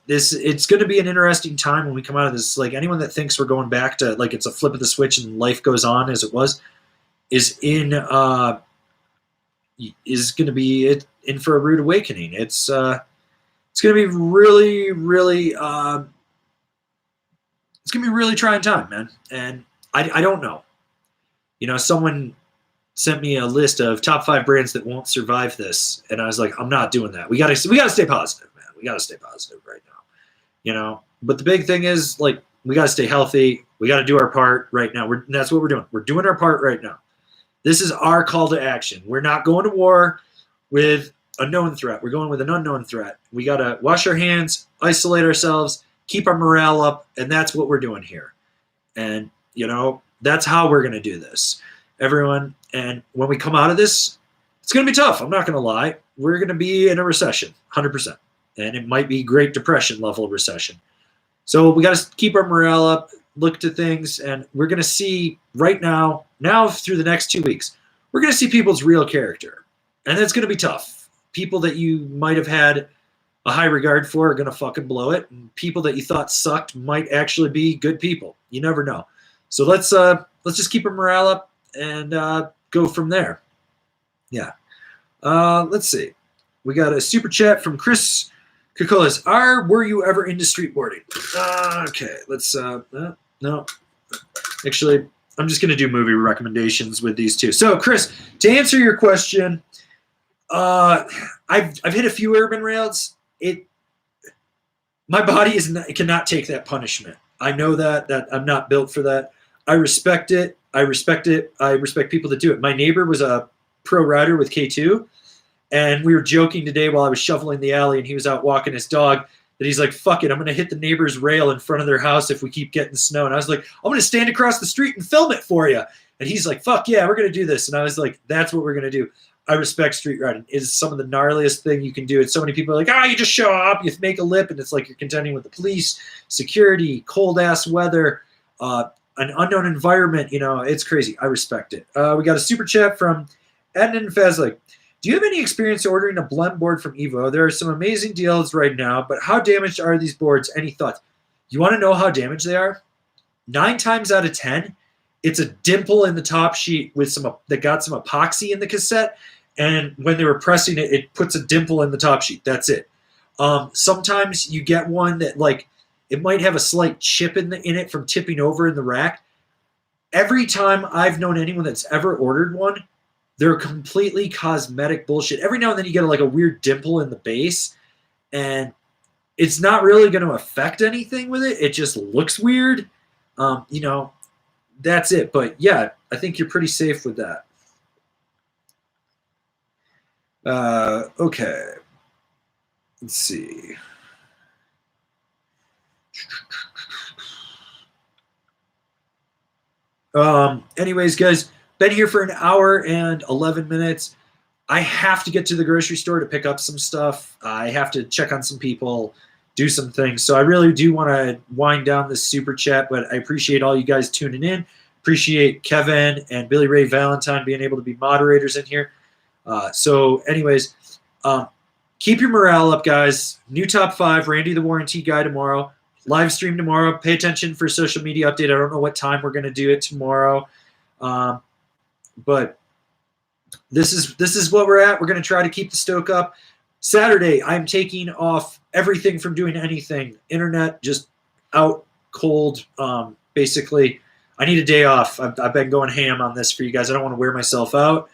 It's going to be an interesting time when we come out of this. Like, anyone that thinks we're going back to, like, it's a flip of the switch and life goes on as it was, is going to be in for a rude awakening. It's going to be really, really, it's going to be a really trying time, man. And I don't know. Someone sent me a list of top 5 brands that won't survive this, and I was like, I'm not doing that. We gotta stay positive, man. We gotta stay positive right now. But the big thing is, like, we gotta stay healthy. We gotta do our part right now. That's what we're doing. We're doing our part right now. This is our call to action. We're not going to war with a known threat. We're going with an unknown threat. We gotta wash our hands, isolate ourselves, keep our morale up, and that's what we're doing here. And that's how we're gonna do this, everyone. And when we come out of this, it's going to be tough. I'm not going to lie. We're going to be in a recession, 100%. And it might be Great Depression level recession. So we got to keep our morale up, look to things, and we're going to see right now through the next 2 weeks, we're going to see people's real character. And that's going to be tough. People that you might have had a high regard for are going to fucking blow it. And people that you thought sucked might actually be good people. You never know. So let's just keep our morale up and go from there. Yeah. Let's see. We got a super chat from Chris Kokolas. Were you ever into streetboarding? Okay. Let's no. Actually, I'm just gonna do movie recommendations with these two. So, Chris, to answer your question, I've hit a few urban rails. My body cannot take that punishment. I know that I'm not built for that. I respect it. I respect people that do it. My neighbor was a pro rider with K2, and we were joking today while I was shoveling the alley and he was out walking his dog that he's like, fuck it, I'm going to hit the neighbor's rail in front of their house if we keep getting snow. And I was like, I'm going to stand across the street and film it for you. And he's like, fuck yeah, we're going to do this. And I was like, that's what we're going to do. I respect street riding. It is some of the gnarliest thing you can do. And so many people are like, you just show up, you make a lip, and it's like you're contending with the police, security, cold-ass weather, an unknown environment. It's crazy. I respect it. We got a super chat from Ednan Fazlik. Do you have any experience ordering a blend board from Evo? There are some amazing deals right now, but how damaged are these boards? Any thoughts? You want to know how damaged they are? 9 times out of 10, it's a dimple in the top sheet with that got some epoxy in the cassette, and when they were pressing it, it puts a dimple in the top sheet. That's it. Sometimes you get one that it might have a slight chip in it from tipping over in the rack. Every time I've known anyone that's ever ordered one, they're completely cosmetic bullshit. Every now and then you get a weird dimple in the base, and it's not really going to affect anything with it. It just looks weird. That's it. But yeah, I think you're pretty safe with that. Okay. Let's see. Anyways, guys, been here for an hour and 11 minutes. I have to get to the grocery store to pick up some stuff. I have to check on some people, do some things. So I really do want to wind down this super chat, but I appreciate all you guys tuning in. Appreciate Kevin and Billy Ray Valentine being able to be moderators in here. So anyways, keep your morale up, guys. New top 5, Randy the Warranty Guy tomorrow. Live stream tomorrow. Pay attention for social media update. I don't know what time we're going to do it tomorrow. But this is what we're at. We're going to try to keep the Stoke up. Saturday, I'm taking off everything from doing anything. Internet, just out cold. Basically, I need a day off. I've been going ham on this for you guys. I don't want to wear myself out.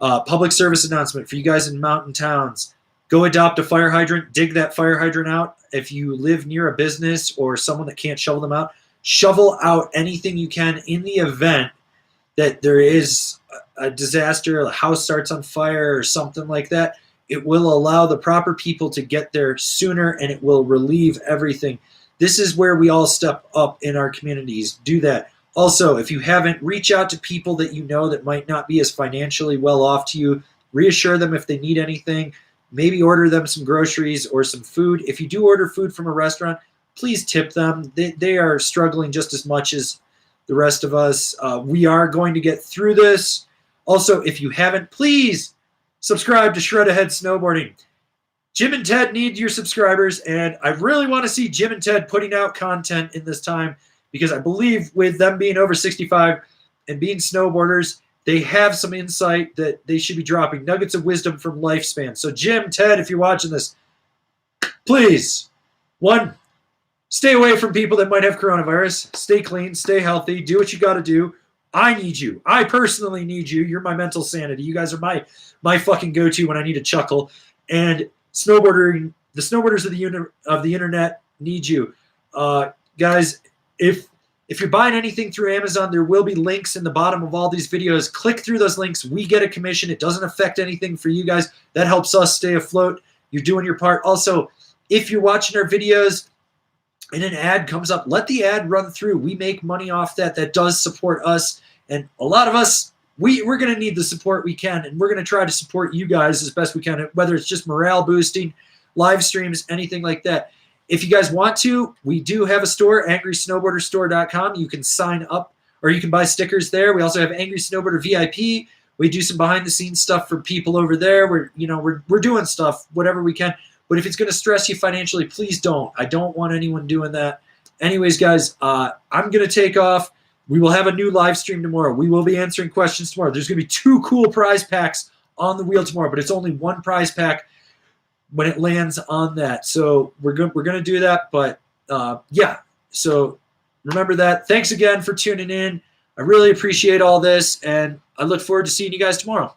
Public service announcement for you guys in mountain towns. Go adopt a fire hydrant. Dig that fire hydrant out. If you live near a business or someone that can't shovel them out, shovel out anything you can in the event that there is a disaster, a house starts on fire or something like that. It will allow the proper people to get there sooner, and it will relieve everything. This is where we all step up in our communities. Do that. Also, if you haven't, reach out to people that you know that might not be as financially well off to you. Reassure them if they need anything. Maybe order them some groceries or some food. If you do order food from a restaurant, please tip them. They are struggling just as much as the rest of us. We are going to get through this. Also, if you haven't, please subscribe to Shred Ahead Snowboarding. Jim and Ted need your subscribers, and I really want to see Jim and Ted putting out content in this time, because I believe with them being over 65 and being snowboarders, they have some insight that they should be dropping, nuggets of wisdom from lifespan. So Jim, Ted, if you're watching this, please, 1, stay away from people that might have coronavirus. Stay clean, stay healthy, do what you got to do. I need you. I personally need you. You're my mental sanity. You guys are my fucking go-to when I need a chuckle. And snowboarding, the snowboarders of the internet need you. Guys, if you're buying anything through Amazon, there will be links in the bottom of all these videos. Click through those links. We get a commission. It doesn't affect anything for you guys. That helps us stay afloat. You're doing your part. Also, if you're watching our videos and an ad comes up, let the ad run through. We make money off that. That does support us. And a lot of us, we're going to need the support we can, and we're going to try to support you guys as best we can, whether it's just morale boosting, live streams, anything like that. If you guys want to, we do have a store, angrysnowboarderstore.com. You can sign up, or you can buy stickers there. We also have Angry Snowboarder VIP. We do some behind-the-scenes stuff for people over there. We're doing stuff, whatever we can. But if it's going to stress you financially, please don't. I don't want anyone doing that. Anyways, guys, I'm going to take off. We will have a new live stream tomorrow. We will be answering questions tomorrow. There's going to be 2 cool prize packs on the wheel tomorrow, but it's only 1 prize pack when it lands on that. So we're going to do that. But yeah, so remember that. Thanks again for tuning in. I really appreciate all this, and I look forward to seeing you guys tomorrow.